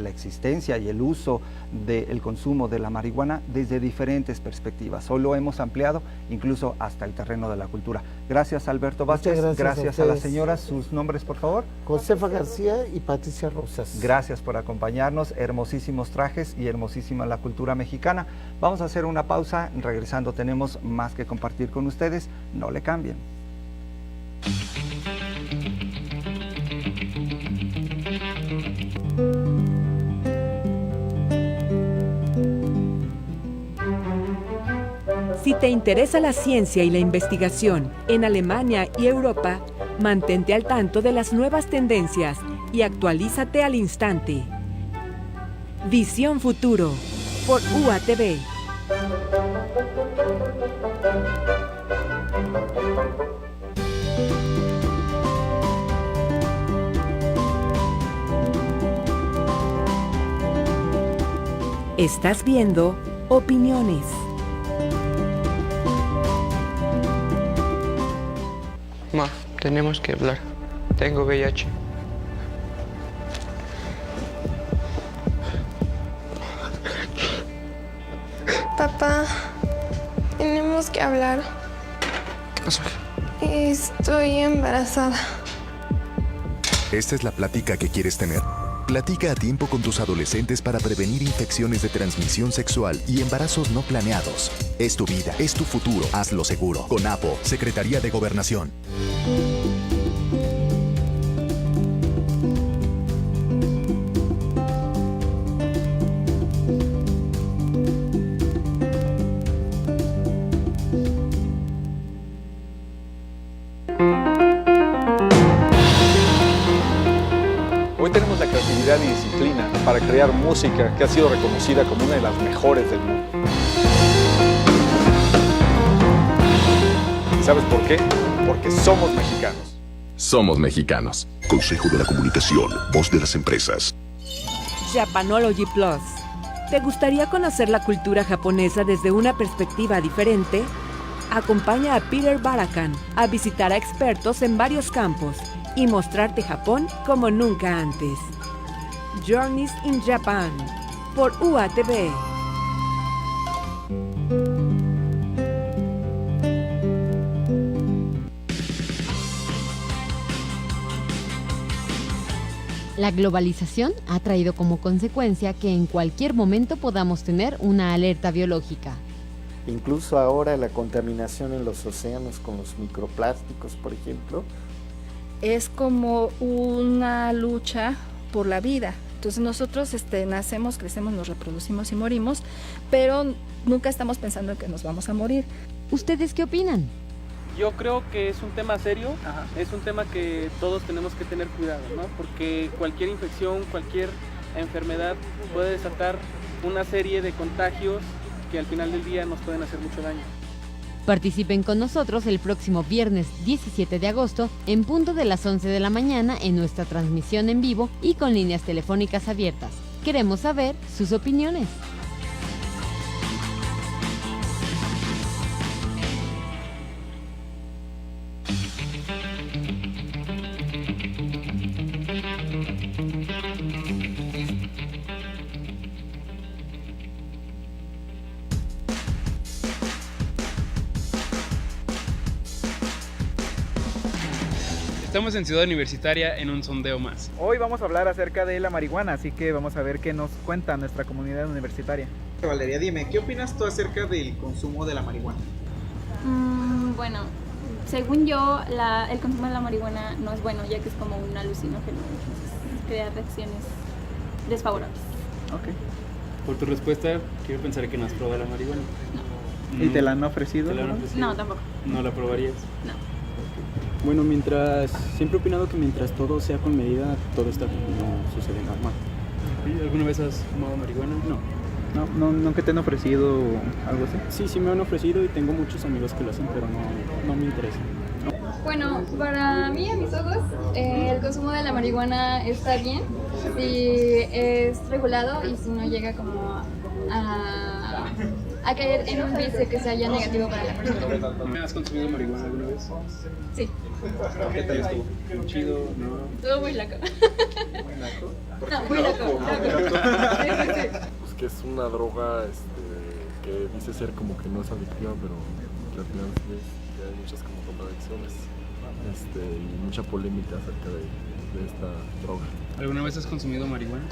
[SPEAKER 4] existencia y el uso del consumo de la marihuana desde diferentes perspectivas. Hoy lo hemos ampliado incluso hasta el terreno de la cultura. Gracias, Alberto Vázquez. Gracias a las señoras. Sus nombres, por favor.
[SPEAKER 17] Josefa García y Patricia Rosas.
[SPEAKER 4] Gracias por acompañarnos. Hermosísimos trajes y hermosísima la cultura mexicana. Vamos a hacer una pausa. Regresando tenemos más que compartir con ustedes. No le cambien.
[SPEAKER 1] Si te interesa la ciencia y la investigación en Alemania y Europa, mantente al tanto de las nuevas tendencias y actualízate al instante. Visión Futuro, por UATV. Estás viendo Opiniones.
[SPEAKER 18] Ma, tenemos que hablar. Tengo VIH.
[SPEAKER 19] Papá, tenemos que hablar.
[SPEAKER 18] ¿Qué pasó?
[SPEAKER 19] Estoy embarazada.
[SPEAKER 9] ¿Esta es la plática que quieres tener? Platica a tiempo con tus adolescentes para prevenir infecciones de transmisión sexual y embarazos no planeados. Es tu vida, es tu futuro. Hazlo seguro. CONAPO, Secretaría de Gobernación.
[SPEAKER 20] Tenemos la creatividad y disciplina para crear música que ha sido reconocida como una de las mejores del mundo. ¿Y sabes por qué? Porque somos mexicanos.
[SPEAKER 7] Somos mexicanos.
[SPEAKER 9] Consejo de la Comunicación, voz de las empresas.
[SPEAKER 1] Japanology Plus. ¿Te gustaría conocer la cultura japonesa desde una perspectiva diferente? Acompaña a Peter Barakan a visitar a expertos en varios campos y mostrarte Japón como nunca antes. Journeys in Japan, por UATV.
[SPEAKER 2] La globalización ha traído como consecuencia que en cualquier momento podamos tener una alerta biológica.
[SPEAKER 21] Incluso ahora la contaminación en los océanos con los microplásticos, por ejemplo.
[SPEAKER 22] Es como una lucha por la vida. Entonces nosotros nacemos, crecemos, nos reproducimos y morimos, pero nunca estamos pensando en que nos vamos a morir.
[SPEAKER 2] ¿Ustedes qué opinan?
[SPEAKER 23] Yo creo que es un tema serio, es un tema que todos tenemos que tener cuidado, ¿no? Porque cualquier infección, cualquier enfermedad puede desatar una serie de contagios que al final del día nos pueden hacer mucho daño.
[SPEAKER 2] Participen con nosotros el próximo viernes 17 de agosto en punto de las 11 de la mañana en nuestra transmisión en vivo y con líneas telefónicas abiertas. Queremos saber sus opiniones.
[SPEAKER 24] Estamos en Ciudad Universitaria en un sondeo más.
[SPEAKER 25] Hoy vamos a hablar acerca de la marihuana, así que vamos a ver qué nos cuenta nuestra comunidad universitaria. Valeria, dime, ¿qué opinas tú acerca del consumo de la marihuana?
[SPEAKER 26] Bueno, según yo, el consumo de la marihuana no es bueno, ya que es como un alucinógeno, entonces crea reacciones desfavorables.
[SPEAKER 25] Ok.
[SPEAKER 24] Por tu respuesta, quiero pensar que no has probado la marihuana.
[SPEAKER 25] No. ¿Y te la han ofrecido?
[SPEAKER 26] ¿Te la han ofrecido? No, tampoco.
[SPEAKER 24] ¿No la probarías?
[SPEAKER 26] No.
[SPEAKER 27] Bueno, siempre he opinado que mientras todo sea con medida, todo está bien, no sucede normal.
[SPEAKER 24] ¿Alguna vez has fumado marihuana?
[SPEAKER 25] No, ¿nunca te han ofrecido algo así?
[SPEAKER 27] Sí me han ofrecido y tengo muchos amigos que lo hacen, pero no me interesa.
[SPEAKER 28] Bueno, para mí, a mis ojos, el consumo de la marihuana está bien si es regulado y si no llega como a caer en un vicio que sea ya negativo para la persona.
[SPEAKER 24] ¿Has consumido marihuana alguna vez?
[SPEAKER 28] Sí.
[SPEAKER 24] ¿Qué tal estuvo? ¿Chido? ¿No?
[SPEAKER 28] Estuvo muy loco.
[SPEAKER 24] ¿Muy loco?
[SPEAKER 28] No, muy loco.
[SPEAKER 29] Pues que es una droga que dice ser como que no es adictiva, pero que al final que hay muchas como contradicciones y mucha polémica acerca de esta droga.
[SPEAKER 24] ¿Alguna vez has consumido marihuana?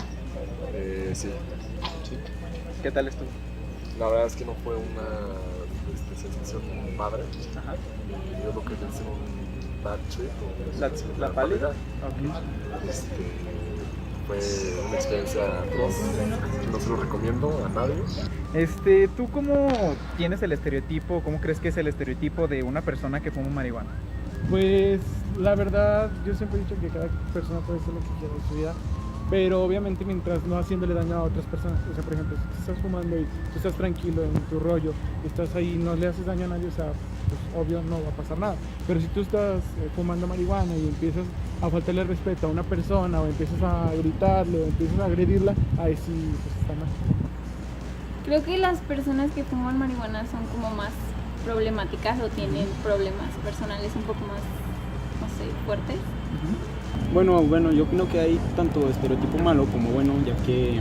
[SPEAKER 29] Sí.
[SPEAKER 25] ¿Qué tal estuvo?
[SPEAKER 29] La verdad es que no fue una sensación padre.
[SPEAKER 25] Ajá.
[SPEAKER 29] Yo lo que hice un bad trip.
[SPEAKER 25] ¿La pálida?
[SPEAKER 29] Okay. Fue una experiencia atroz. No se lo recomiendo a nadie.
[SPEAKER 25] ¿Tú cómo tienes el estereotipo, cómo crees que es el estereotipo de una persona que fuma marihuana?
[SPEAKER 30] Pues la verdad, yo siempre he dicho que cada persona puede hacer lo que quiera en su vida, pero obviamente mientras no haciéndole daño a otras personas. O sea, por ejemplo, si tú estás fumando y tú estás tranquilo en tu rollo, estás ahí, no le haces daño a nadie, o sea, pues obvio no va a pasar nada. Pero si tú estás fumando marihuana y empiezas a faltarle respeto a una persona, o empiezas a gritarle, o empiezas a agredirla, ahí sí pues está mal.
[SPEAKER 26] Creo que las personas que fuman marihuana son como más problemáticas o tienen problemas personales un poco más, no sé, fuertes.
[SPEAKER 27] Bueno, yo opino que hay tanto estereotipo malo como bueno, ya que,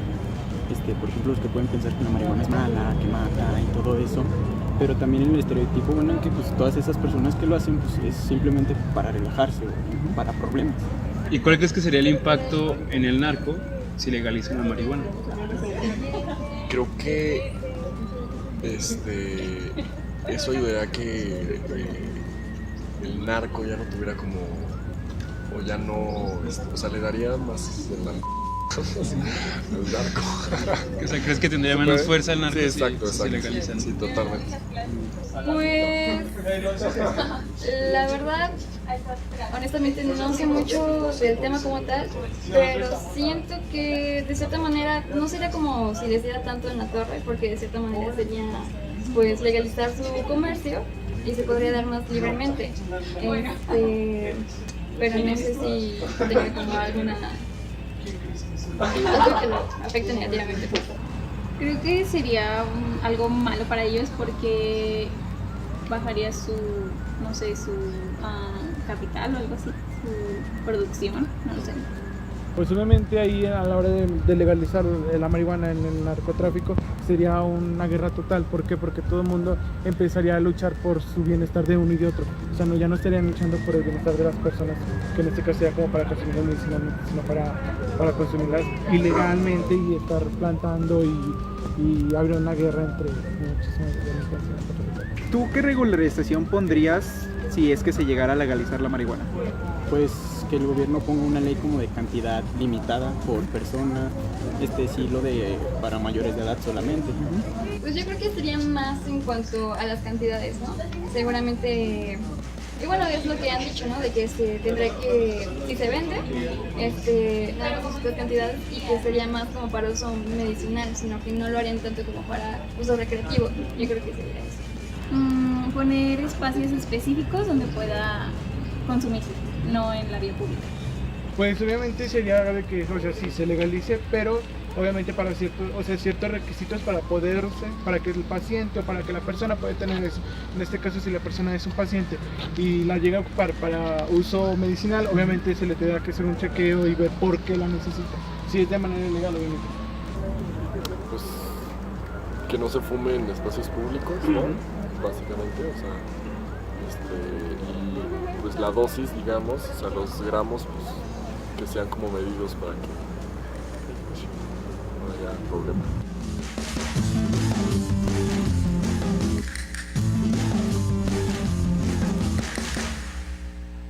[SPEAKER 27] por ejemplo, los que pueden pensar que la marihuana es mala, que mata y todo eso, pero también el estereotipo bueno en que pues todas esas personas que lo hacen pues es simplemente para relajarse o para problemas.
[SPEAKER 24] ¿Y cuál crees que sería el impacto en el narco si legalizan la marihuana?
[SPEAKER 29] Creo que eso ayudaría a que el narco ya no tuviera como, o ya no, o sea, le daría más el narco.
[SPEAKER 24] O sea, ¿crees que tendría menos fuerza el narco?
[SPEAKER 29] Sí, exacto.
[SPEAKER 24] Si legalizan?
[SPEAKER 29] Sí, totalmente.
[SPEAKER 28] Pues la verdad, honestamente no sé mucho del tema como tal, pero siento que de cierta manera no sería como si les diera tanto en la torre, porque de cierta manera sería pues legalizar su comercio y se podría dar más libremente. Pero no sé si tenga como algo que lo afecte negativamente.
[SPEAKER 26] Creo que sería algo malo para ellos porque bajaría su capital o algo así, su producción, no lo sé.
[SPEAKER 30] Pues obviamente ahí a la hora de legalizar la marihuana en el narcotráfico sería una guerra total. ¿Por qué? Porque todo el mundo empezaría a luchar por su bienestar de uno y de otro. O sea, ya no estarían luchando por el bienestar de las personas, que en este caso sería como para consumirlas medicinalmente, sino para consumirlas ilegalmente y estar plantando y abrir una guerra entre muchísimas delincuencias.
[SPEAKER 25] ¿Tú qué regularización pondrías si es que se llegara a legalizar la marihuana?
[SPEAKER 27] Pues que el gobierno ponga una ley como de cantidad limitada por persona, para mayores de edad solamente.
[SPEAKER 28] Pues yo creo que sería más en cuanto a las cantidades, ¿no? Seguramente, y bueno, es lo que han dicho, ¿no? De que se tendrá que, si se vende, nada más sus cantidades y que sería más como para uso medicinal, sino que no lo harían tanto como para uso recreativo. Yo creo que sería eso.
[SPEAKER 26] Poner espacios específicos donde pueda consumirse, no en la vía pública.
[SPEAKER 30] Pues obviamente sería de que, o sea, sí se legalice, pero obviamente para ciertos requisitos para que el paciente o para que la persona pueda tener eso. En este caso, si la persona es un paciente y la llega a ocupar para uso medicinal, obviamente se le tendrá que hacer un chequeo y ver por qué la necesita. Si es de manera ilegal, obviamente.
[SPEAKER 29] Pues que no se fume en espacios públicos, ¿no? Básicamente, o sea, y pues la dosis, digamos, o sea, los gramos, pues que sean como medidos para que no haya problema.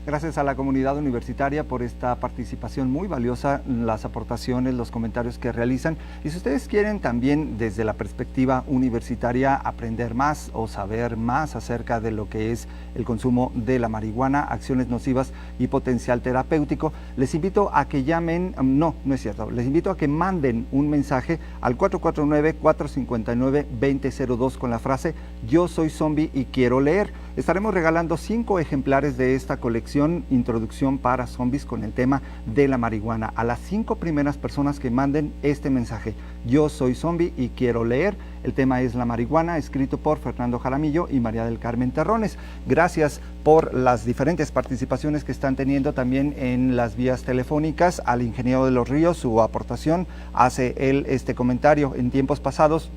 [SPEAKER 4] Gracias a la comunidad universitaria por esta participación muy valiosa, las aportaciones, los comentarios que realizan. Y si ustedes quieren también desde la perspectiva universitaria aprender más o saber más acerca de lo que es el consumo de la marihuana, acciones nocivas y potencial terapéutico, les invito a que llamen, no es cierto, les invito a que manden un mensaje al 449-459-2002 con la frase "Yo soy zombie y quiero leer". Estaremos regalando 5 ejemplares de esta colección Introducción para Zombies con el tema de la marihuana a las 5 primeras personas que manden este mensaje: "Yo soy zombie y quiero leer". El tema es la marihuana, escrito por Fernando Jaramillo y María del Carmen Terrones. Gracias por las diferentes participaciones que están teniendo también en las vías telefónicas. Al ingeniero de los Ríos, su aportación, hace él este comentario: en tiempos pasados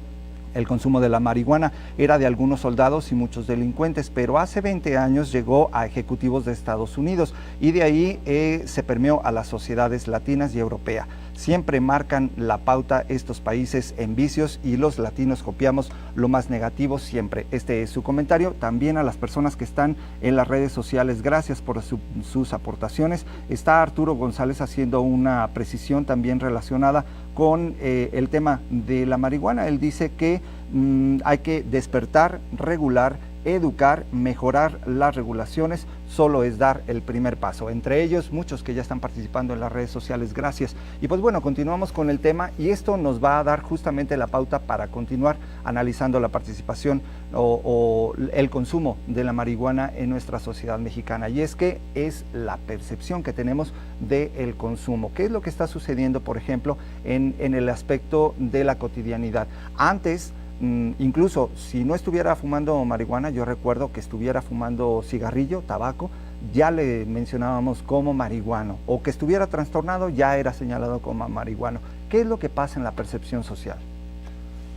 [SPEAKER 4] el consumo de la marihuana era de algunos soldados y muchos delincuentes, pero hace 20 años llegó a ejecutivos de Estados Unidos y de ahí se permeó a las sociedades latinas y europeas. Siempre marcan la pauta estos países en vicios y los latinos copiamos lo más negativo siempre. Este es su comentario. También a las personas que están en las redes sociales, gracias por sus aportaciones. Está Arturo González haciendo una precisión también relacionada con el tema de la marihuana. Él dice que hay que despertar, regular, educar, mejorar las regulaciones, solo es dar el primer paso. Entre ellos, muchos que ya están participando en las redes sociales, gracias. Y pues bueno, continuamos con el tema y esto nos va a dar justamente la pauta para continuar analizando la participación o el consumo de la marihuana en nuestra sociedad mexicana. Y es que es la percepción que tenemos del consumo. ¿Qué es lo que está sucediendo, por ejemplo, en el aspecto de la cotidianidad? Antes, incluso si no estuviera fumando marihuana, yo recuerdo que estuviera fumando cigarrillo, tabaco, ya le mencionábamos como marihuano, o que estuviera trastornado, ya era señalado como marihuano. ¿Qué es lo que pasa en la percepción social?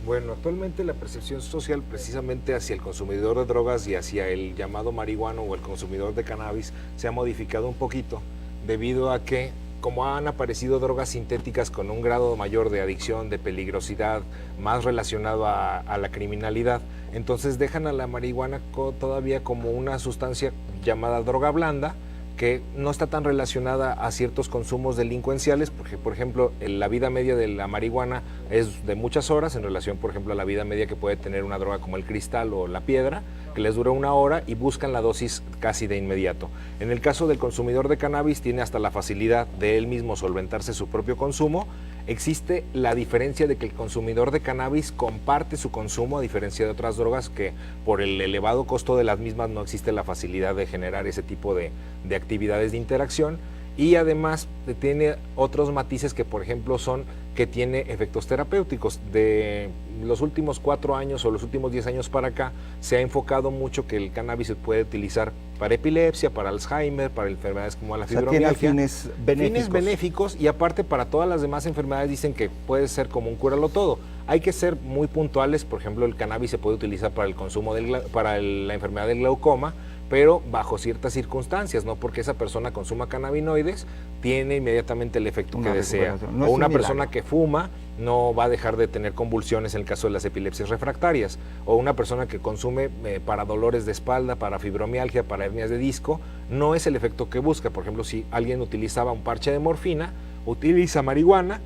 [SPEAKER 3] Bueno, actualmente la percepción social precisamente hacia el consumidor de drogas y hacia el llamado marihuano o el consumidor de cannabis se ha modificado un poquito debido a que, como han aparecido drogas sintéticas con un grado mayor de adicción, de peligrosidad, más relacionado a la criminalidad, entonces dejan a la marihuana todavía como una sustancia llamada droga blanda, que no está tan relacionada a ciertos consumos delincuenciales, porque por ejemplo la vida media de la marihuana es de muchas horas en relación por ejemplo a la vida media que puede tener una droga como el cristal o la piedra, que les dura 1 hora y buscan la dosis casi de inmediato. En el caso del consumidor de cannabis tiene hasta la facilidad de él mismo solventarse su propio consumo. Existe la diferencia de que el consumidor de cannabis comparte su consumo a diferencia de otras drogas que por el elevado costo de las mismas no existe la facilidad de generar ese tipo de actividades de interacción, y además tiene otros matices que por ejemplo son que tiene efectos terapéuticos. De los últimos 4 años o los últimos 10 años para acá, se ha enfocado mucho que el cannabis se puede utilizar para epilepsia, para Alzheimer, para enfermedades como la fibromialgia.
[SPEAKER 4] Tiene fines benéficos.
[SPEAKER 3] Fines benéficos, y aparte para todas las demás enfermedades dicen que puede ser como un cúralo todo. Hay que ser muy puntuales. Por ejemplo, el cannabis se puede utilizar para el consumo para la enfermedad del glaucoma, pero bajo ciertas circunstancias, no porque esa persona consuma cannabinoides tiene inmediatamente el efecto que desea.
[SPEAKER 4] No
[SPEAKER 3] o una persona que fuma no va a dejar de tener convulsiones en el caso de las epilepsias refractarias. O una persona que consume para dolores de espalda, para fibromialgia, para hernias de disco, no es el efecto que busca. Por ejemplo, si alguien utilizaba un parche de morfina, utiliza marihuana,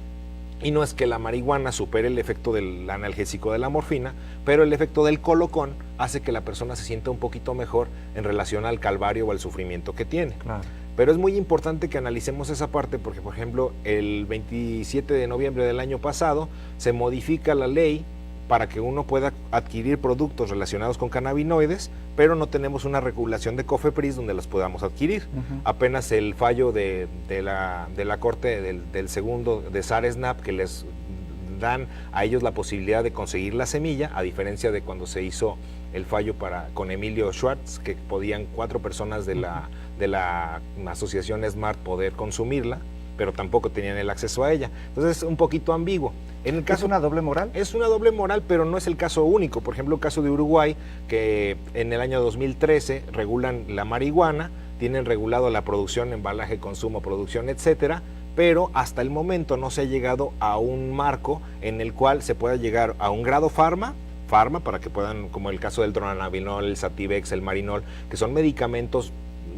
[SPEAKER 3] y no es que la marihuana supere el efecto del analgésico de la morfina, pero el efecto del colocón hace que la persona se sienta un poquito mejor en relación al calvario o al sufrimiento que tiene.
[SPEAKER 4] Claro.
[SPEAKER 3] Pero es muy importante que analicemos esa parte porque, por ejemplo, el 27 de noviembre del año pasado se modifica la ley para que uno pueda adquirir productos relacionados con cannabinoides, pero no tenemos una regulación de COFEPRIS donde los podamos adquirir. Apenas el fallo de la Corte del segundo de SARE-SNAP, que les dan a ellos la posibilidad de conseguir la semilla, a diferencia de cuando se hizo el fallo con Emilio Schwartz, que podían 4 personas de la asociación SMART poder consumirla, pero tampoco tenían el acceso a ella. Entonces es un poquito ambiguo. En el caso,
[SPEAKER 4] ¿es una doble moral?
[SPEAKER 3] Es una doble moral, pero no es el caso único. Por ejemplo, el caso de Uruguay, que en el año 2013 regulan la marihuana, tienen regulado la producción, embalaje, consumo, producción, etcétera, pero hasta el momento no se ha llegado a un marco en el cual se pueda llegar a un grado farma para que puedan, como el caso del dronabinol, el Sativex, el Marinol, que son medicamentos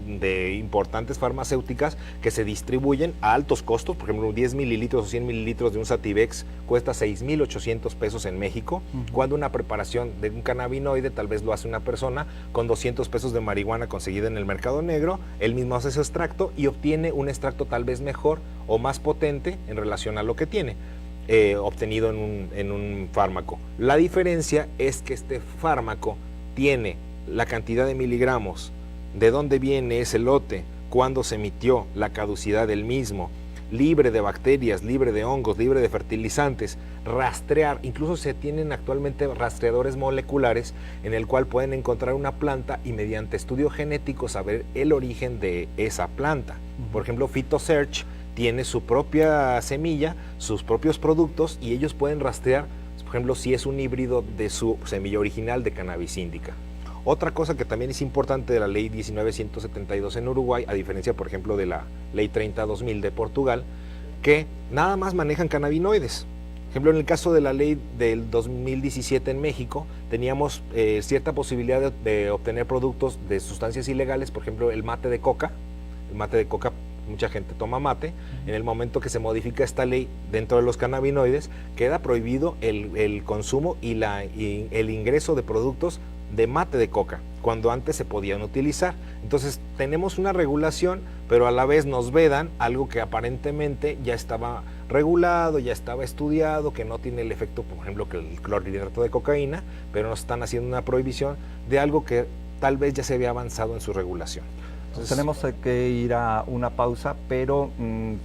[SPEAKER 3] de importantes farmacéuticas que se distribuyen a altos costos. Por ejemplo, 10 mililitros o 100 mililitros de un Sativex cuesta 6,800 pesos en México, cuando una preparación de un cannabinoide tal vez lo hace una persona con 200 pesos de marihuana conseguida en el mercado negro. Él mismo hace ese extracto y obtiene un extracto tal vez mejor o más potente en relación a lo que tiene obtenido en un fármaco. La diferencia es que este fármaco tiene la cantidad de miligramos, de dónde viene ese lote, cuándo se emitió, la caducidad del mismo, libre de bacterias, libre de hongos, libre de fertilizantes, rastrear. Incluso se tienen actualmente rastreadores moleculares en el cual pueden encontrar una planta y mediante estudio genético saber el origen de esa planta. Por ejemplo, PhytoSearch tiene su propia semilla, sus propios productos, y ellos pueden rastrear, por ejemplo, si es un híbrido de su semilla original de cannabis indica. Otra cosa que también es importante de la ley 19.172 en Uruguay, a diferencia, por ejemplo, de la ley 30.2000 de Portugal, que nada más manejan cannabinoides. Por ejemplo, en el caso de la ley del 2017 en México, teníamos cierta posibilidad de obtener productos de sustancias ilegales, por ejemplo, el mate de coca. El mate de coca, mucha gente toma mate. En el momento que se modifica esta ley dentro de los cannabinoides, queda prohibido el consumo y el ingreso de productos de mate de coca, cuando antes se podían utilizar. Entonces tenemos una regulación, pero a la vez nos vedan algo que aparentemente ya estaba regulado, ya estaba estudiado, que no tiene el efecto, por ejemplo, que el clorhidrato de cocaína, pero nos están haciendo una prohibición de algo que tal vez ya se había avanzado en su regulación.
[SPEAKER 4] Entonces, tenemos que ir a una pausa, pero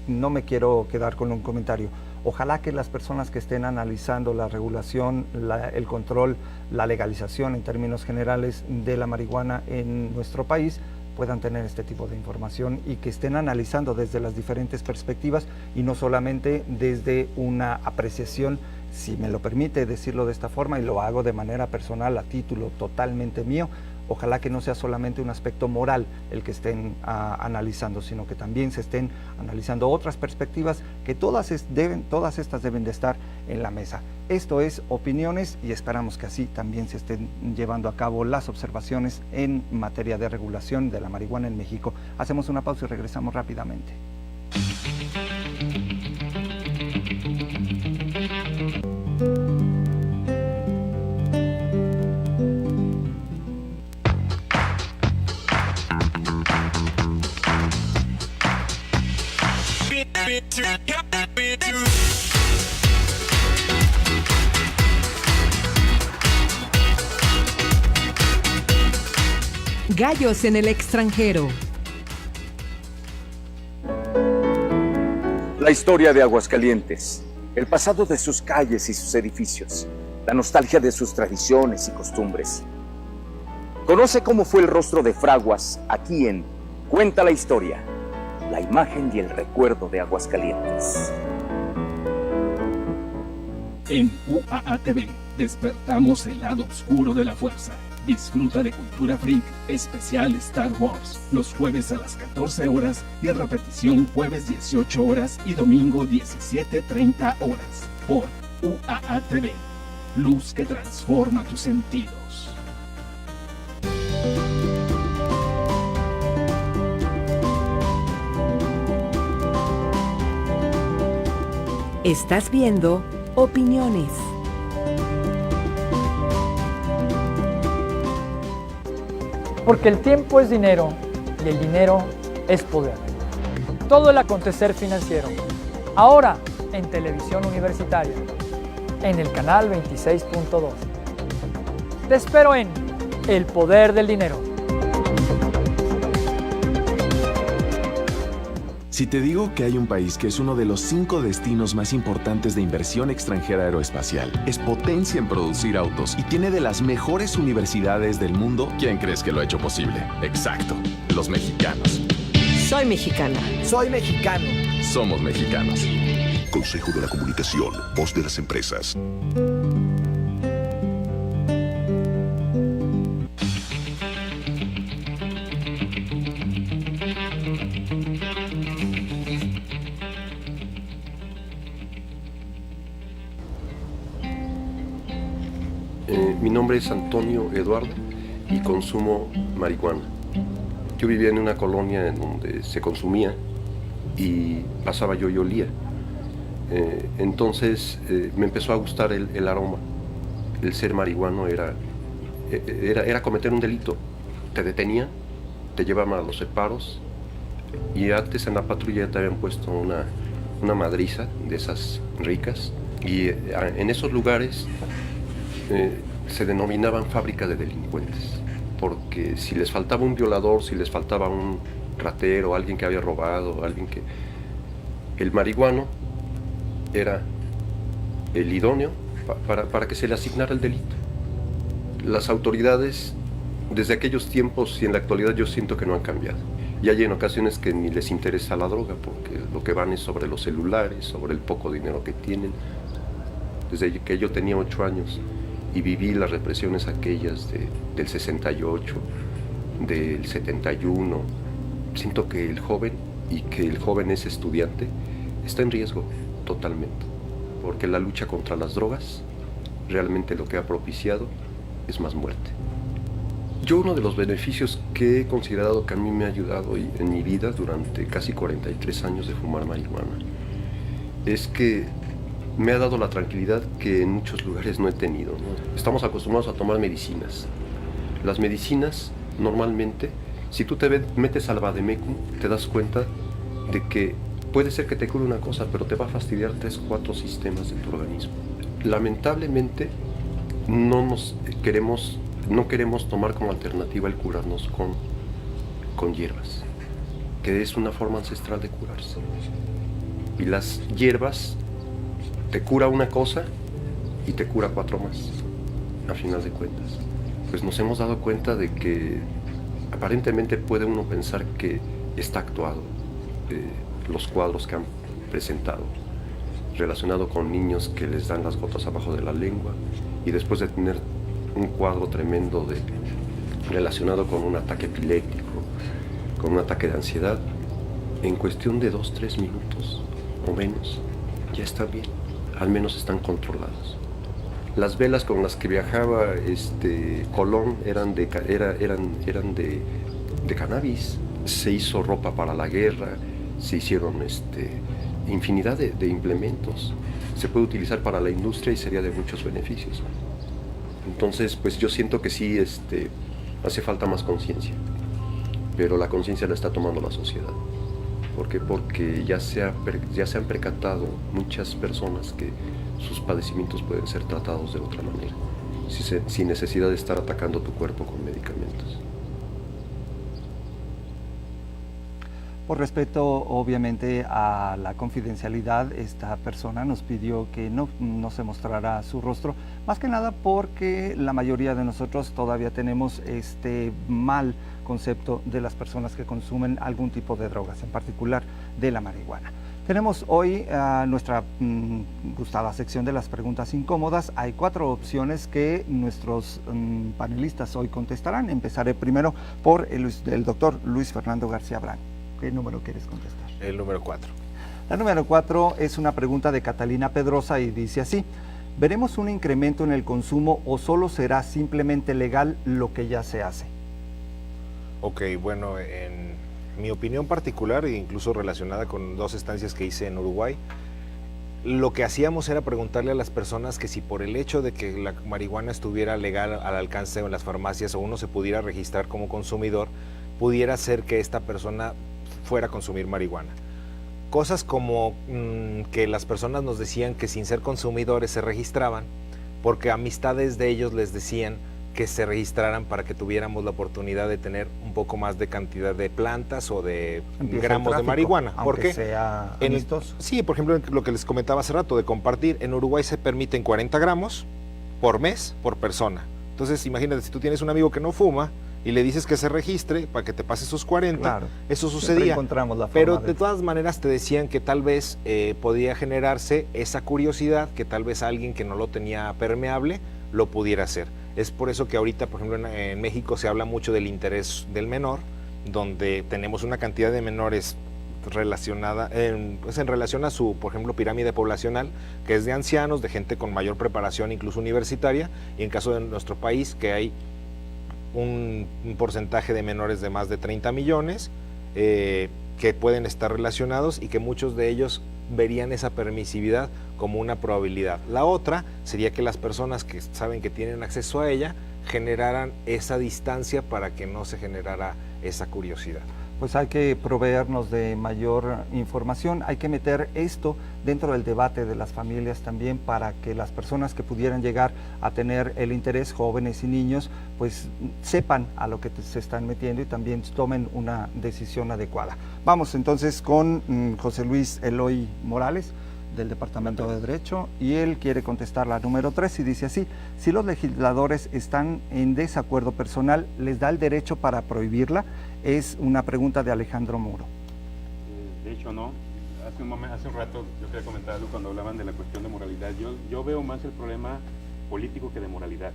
[SPEAKER 4] no me quiero quedar con un comentario. Ojalá que las personas que estén analizando la regulación, el control, la legalización en términos generales de la marihuana en nuestro país puedan tener este tipo de información y que estén analizando desde las diferentes perspectivas y no solamente desde una apreciación, si me lo permite decirlo de esta forma, y lo hago de manera personal a título totalmente mío. Ojalá que no sea solamente un aspecto moral el que estén analizando, sino que también se estén analizando otras perspectivas que todas estas deben de estar en la mesa. Esto es Opiniones y esperamos que así también se estén llevando a cabo las observaciones en materia de regulación de la marihuana en México. Hacemos una pausa y regresamos rápidamente.
[SPEAKER 1] Gallos en el extranjero.
[SPEAKER 5] La historia de Aguascalientes el pasado de sus calles y sus edificios, la nostalgia de sus tradiciones y costumbres. Conoce cómo fue el rostro de Fraguas aquí en Cuenta la Historia, la imagen y el recuerdo de Aguascalientes.
[SPEAKER 6] En UAA TV despertamos el lado oscuro de la fuerza. Disfruta de cultura freak especial Star Wars los jueves a las 14 horas y repetición jueves 18 horas y domingo 17:30 horas por UAA TV. Luz que transforma tus sentidos.
[SPEAKER 1] Estás viendo Opiniones.
[SPEAKER 8] Porque el tiempo es dinero y el dinero es poder. Todo el acontecer financiero. Ahora en Televisión Universitaria, en el canal 26.2. Te espero en El Poder del Dinero.
[SPEAKER 7] Si te digo que hay un país que es uno de los 5 destinos más importantes de inversión extranjera aeroespacial, es potencia en producir autos y tiene de las mejores universidades del mundo, ¿quién crees que lo ha hecho posible? Exacto, los mexicanos.
[SPEAKER 10] Soy mexicana. Soy mexicano.
[SPEAKER 7] Somos mexicanos.
[SPEAKER 11] Consejo de la Comunicación, voz de las empresas.
[SPEAKER 12] Mi nombre es Antonio Eduardo y consumo marihuana. Yo vivía en una colonia en donde se consumía y pasaba yo y olía. Entonces me empezó a gustar el aroma. El ser marihuano era cometer un delito. Te detenían, te llevaban a los separos y antes en la patrulla ya te habían puesto una madriza de esas ricas y en esos lugares se denominaban fábricas de delincuentes, porque si les faltaba un violador, si les faltaba un ratero, alguien que había robado, el marihuano era el idóneo para que se le asignara el delito. Las autoridades desde aquellos tiempos y en la actualidad yo siento que no han cambiado. Y hay en ocasiones que ni les interesa la droga, porque lo que van es sobre los celulares, sobre el poco dinero que tienen. Desde que yo tenía 8 años y viví las represiones aquellas del 68, del 71, siento que el joven, y que el joven es estudiante, está en riesgo totalmente, porque la lucha contra las drogas realmente lo que ha propiciado es más muerte. Yo uno de los beneficios que he considerado que a mí me ha ayudado en mi vida durante casi 43 años de fumar marihuana es que me ha dado la tranquilidad que en muchos lugares no he tenido, ¿no? Estamos acostumbrados a tomar medicinas. Las medicinas, normalmente, si tú te metes al vademecum, te das cuenta de que puede ser que te cure una cosa, pero te va a fastidiar 3 o 4 sistemas de tu organismo. Lamentablemente, no queremos tomar como alternativa el curarnos con hierbas, que es una forma ancestral de curarse. Y las hierbas te cura una cosa y te cura 4 más, a final de cuentas. Pues nos hemos dado cuenta de que aparentemente puede uno pensar que está actuado. Los cuadros que han presentado relacionado con niños que les dan las gotas abajo de la lengua y después de tener un cuadro tremendo relacionado con un ataque epiléptico, con un ataque de ansiedad, en cuestión de 2-3 minutos o menos ya está bien. Al menos están controlados. Las velas con las que viajaba Colón eran de cannabis. Se hizo ropa para la guerra, se hicieron infinidad de implementos. Se puede utilizar para la industria y sería de muchos beneficios. Entonces, pues yo siento que sí hace falta más conciencia, pero la conciencia la está tomando la sociedad. ¿Por qué? Porque ya se han percatado muchas personas que sus padecimientos pueden ser tratados de otra manera, sin necesidad de estar atacando tu cuerpo con medicamentos.
[SPEAKER 4] Por respeto, obviamente, a la confidencialidad, esta persona nos pidió que no se mostrara su rostro, más que nada porque la mayoría de nosotros todavía tenemos este mal concepto de las personas que consumen algún tipo de drogas, en particular de la marihuana. Tenemos hoy nuestra gustada sección de las preguntas incómodas. Hay 4 opciones que nuestros panelistas hoy contestarán. Empezaré primero por el doctor Luis Fernando García Blanco. ¿Qué número quieres contestar?
[SPEAKER 3] El número 4.
[SPEAKER 4] La número 4 es una pregunta de Catalina Pedrosa y dice así: ¿veremos un incremento en el consumo o solo será simplemente legal lo que ya se hace?
[SPEAKER 3] Ok, bueno, en mi opinión particular, e incluso relacionada con 2 estancias que hice en Uruguay, lo que hacíamos era preguntarle a las personas que si por el hecho de que la marihuana estuviera legal al alcance en las farmacias o uno se pudiera registrar como consumidor, pudiera ser que esta persona fuera a consumir marihuana. Cosas como que las personas nos decían que sin ser consumidores se registraban, porque amistades de ellos les decían que se registraran para que tuviéramos la oportunidad de tener un poco más de cantidad de plantas o de gramos de marihuana.
[SPEAKER 4] Porque sea amistoso.
[SPEAKER 3] Sí, por ejemplo, lo que les comentaba hace rato de compartir, en Uruguay se permiten 40 gramos por mes, por persona. Entonces, imagínate, si tú tienes un amigo que no fuma y le dices que se registre para que te pase esos 40, claro, eso sucedía.
[SPEAKER 4] Encontramos la forma
[SPEAKER 3] pero de todas maneras te decían que tal vez podía generarse esa curiosidad, que tal vez alguien que no lo tenía permeable lo pudiera hacer. Es por eso que ahorita, por ejemplo, en México se habla mucho del interés del menor, donde tenemos una cantidad de menores relacionada en relación a su, por ejemplo, pirámide poblacional, que es de ancianos, de gente con mayor preparación, incluso universitaria, y en caso de nuestro país, que hay un porcentaje de menores de más de 30 millones que pueden estar relacionados y que muchos de ellos verían esa permisividad como una probabilidad. La otra sería que las personas que saben que tienen acceso a ella generaran esa distancia para que no se generara esa curiosidad.
[SPEAKER 4] Pues hay que proveernos de mayor información, hay que meter esto dentro del debate de las familias también para que las personas que pudieran llegar a tener el interés, jóvenes y niños, pues sepan a lo que se están metiendo y también tomen una decisión adecuada. Vamos entonces con José Luis Eloy Morales, del Departamento de Derecho, y él quiere contestar la número 3 y dice así: si los legisladores están en desacuerdo personal, ¿les da el derecho para prohibirla? Es una pregunta de Alejandro Muro.
[SPEAKER 27] De hecho no, hace un rato yo quería comentar algo cuando hablaban de la cuestión de moralidad. Yo veo más el problema político que de moralidad.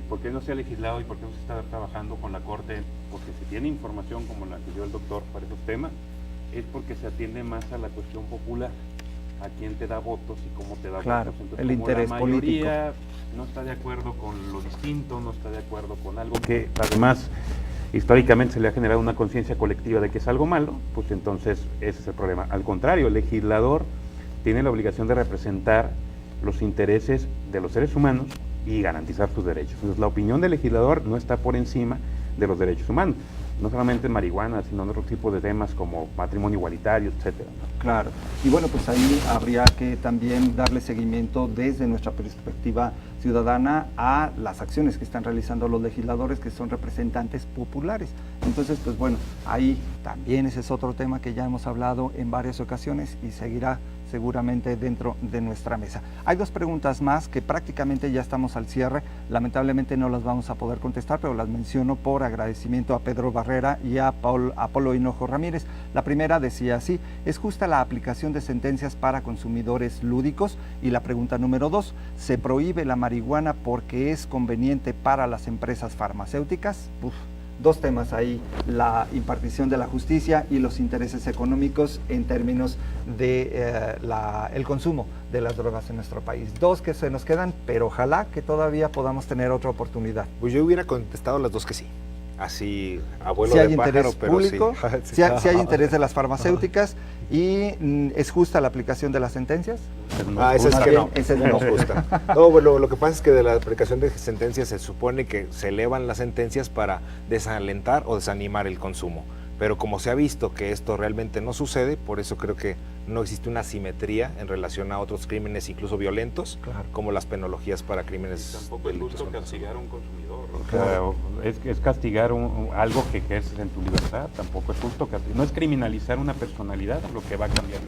[SPEAKER 27] ¿Por qué no se ha legislado y por qué no se está trabajando con la Corte? Porque se tiene información como la que dio el doctor para esos temas, es porque se atiende más a la cuestión popular, a quién te da votos y cómo te da votos. Entonces,
[SPEAKER 4] el interés
[SPEAKER 27] la
[SPEAKER 4] político.
[SPEAKER 27] mayoría no está de acuerdo con lo distinto, no está de acuerdo con algo que además históricamente se le ha generado una conciencia colectiva de que es algo malo, pues entonces ese es el problema. Al contrario, el legislador tiene la obligación de representar los intereses de los seres humanos y garantizar sus derechos. Entonces la opinión del legislador no está por encima de los derechos humanos, no solamente en marihuana, sino en otro tipo de temas como matrimonio igualitario, etcétera.
[SPEAKER 4] Claro, y bueno, pues ahí habría que también darle seguimiento desde nuestra perspectiva ciudadana a las acciones que están realizando los legisladores, que son representantes populares. Entonces, pues bueno, ahí también ese es otro tema que ya hemos hablado en varias ocasiones y seguirá seguramente dentro de nuestra mesa. Hay 2 preguntas más que prácticamente ya estamos al cierre, lamentablemente no las vamos a poder contestar, pero las menciono por agradecimiento a Pedro Barrera y a Apolo Hinojo Ramírez. La primera decía así: ¿es justa la aplicación de sentencias para consumidores lúdicos? Y la pregunta número 2, ¿se prohíbe la marihuana porque es conveniente para las empresas farmacéuticas? 2 temas ahí, la impartición de la justicia y los intereses económicos en términos de el consumo de las drogas en nuestro país. 2 que se nos quedan, pero ojalá que todavía podamos tener otra oportunidad.
[SPEAKER 3] Pues yo hubiera contestado las 2 que sí. Así, abuelo
[SPEAKER 4] si
[SPEAKER 3] de
[SPEAKER 4] hay
[SPEAKER 3] pájaro,
[SPEAKER 4] interés
[SPEAKER 3] pero
[SPEAKER 4] público,
[SPEAKER 3] sí.
[SPEAKER 4] si hay interés de las farmacéuticas y ¿es justa la aplicación de las sentencias?
[SPEAKER 3] Esa es que no,
[SPEAKER 4] esa es
[SPEAKER 3] no justa. No, bueno, lo que pasa es que de la aplicación de sentencias se supone que se elevan las sentencias para desalentar o desanimar el consumo. Pero como se ha visto que esto realmente no sucede, por eso creo que no existe una simetría en relación a otros crímenes, incluso violentos, como las penologías para crímenes.
[SPEAKER 27] Tampoco es justo castigar a un consumidor. Claro,
[SPEAKER 9] es castigar algo que ejerces en tu libertad, tampoco es justo, no es criminalizar una personalidad lo que va a cambiar.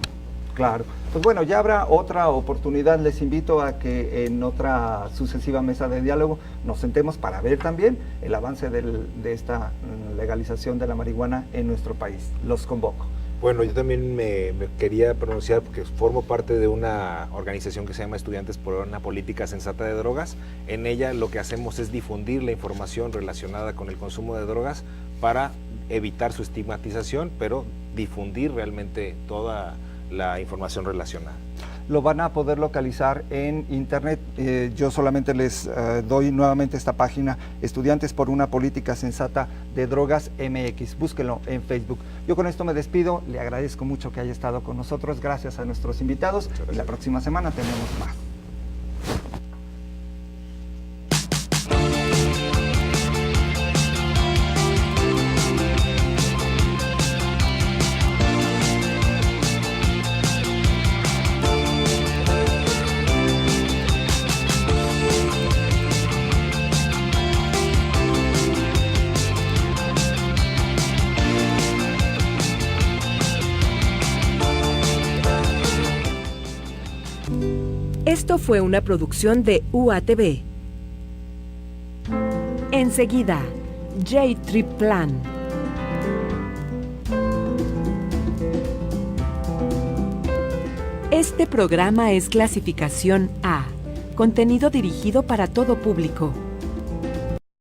[SPEAKER 4] Claro, pues bueno, ya habrá otra oportunidad, les invito a que en otra sucesiva mesa de diálogo nos sentemos para ver también el avance de esta legalización de la marihuana en nuestro país. Los convoco.
[SPEAKER 3] Bueno, yo también me quería pronunciar porque formo parte de una organización que se llama Estudiantes por una Política Sensata de Drogas. En ella lo que hacemos es difundir la información relacionada con el consumo de drogas para evitar su estigmatización, pero difundir realmente toda la información relacionada.
[SPEAKER 4] Lo van a poder localizar en internet. Yo solamente les doy nuevamente esta página, Estudiantes por una Política Sensata de Drogas MX. Búsquenlo en Facebook. Yo con esto me despido. Le agradezco mucho que haya estado con nosotros. Gracias a nuestros invitados. Y la próxima semana tenemos más.
[SPEAKER 1] Esto fue una producción de UATV. Enseguida, J-Trip Plan. Este programa es clasificación A, contenido dirigido para todo público.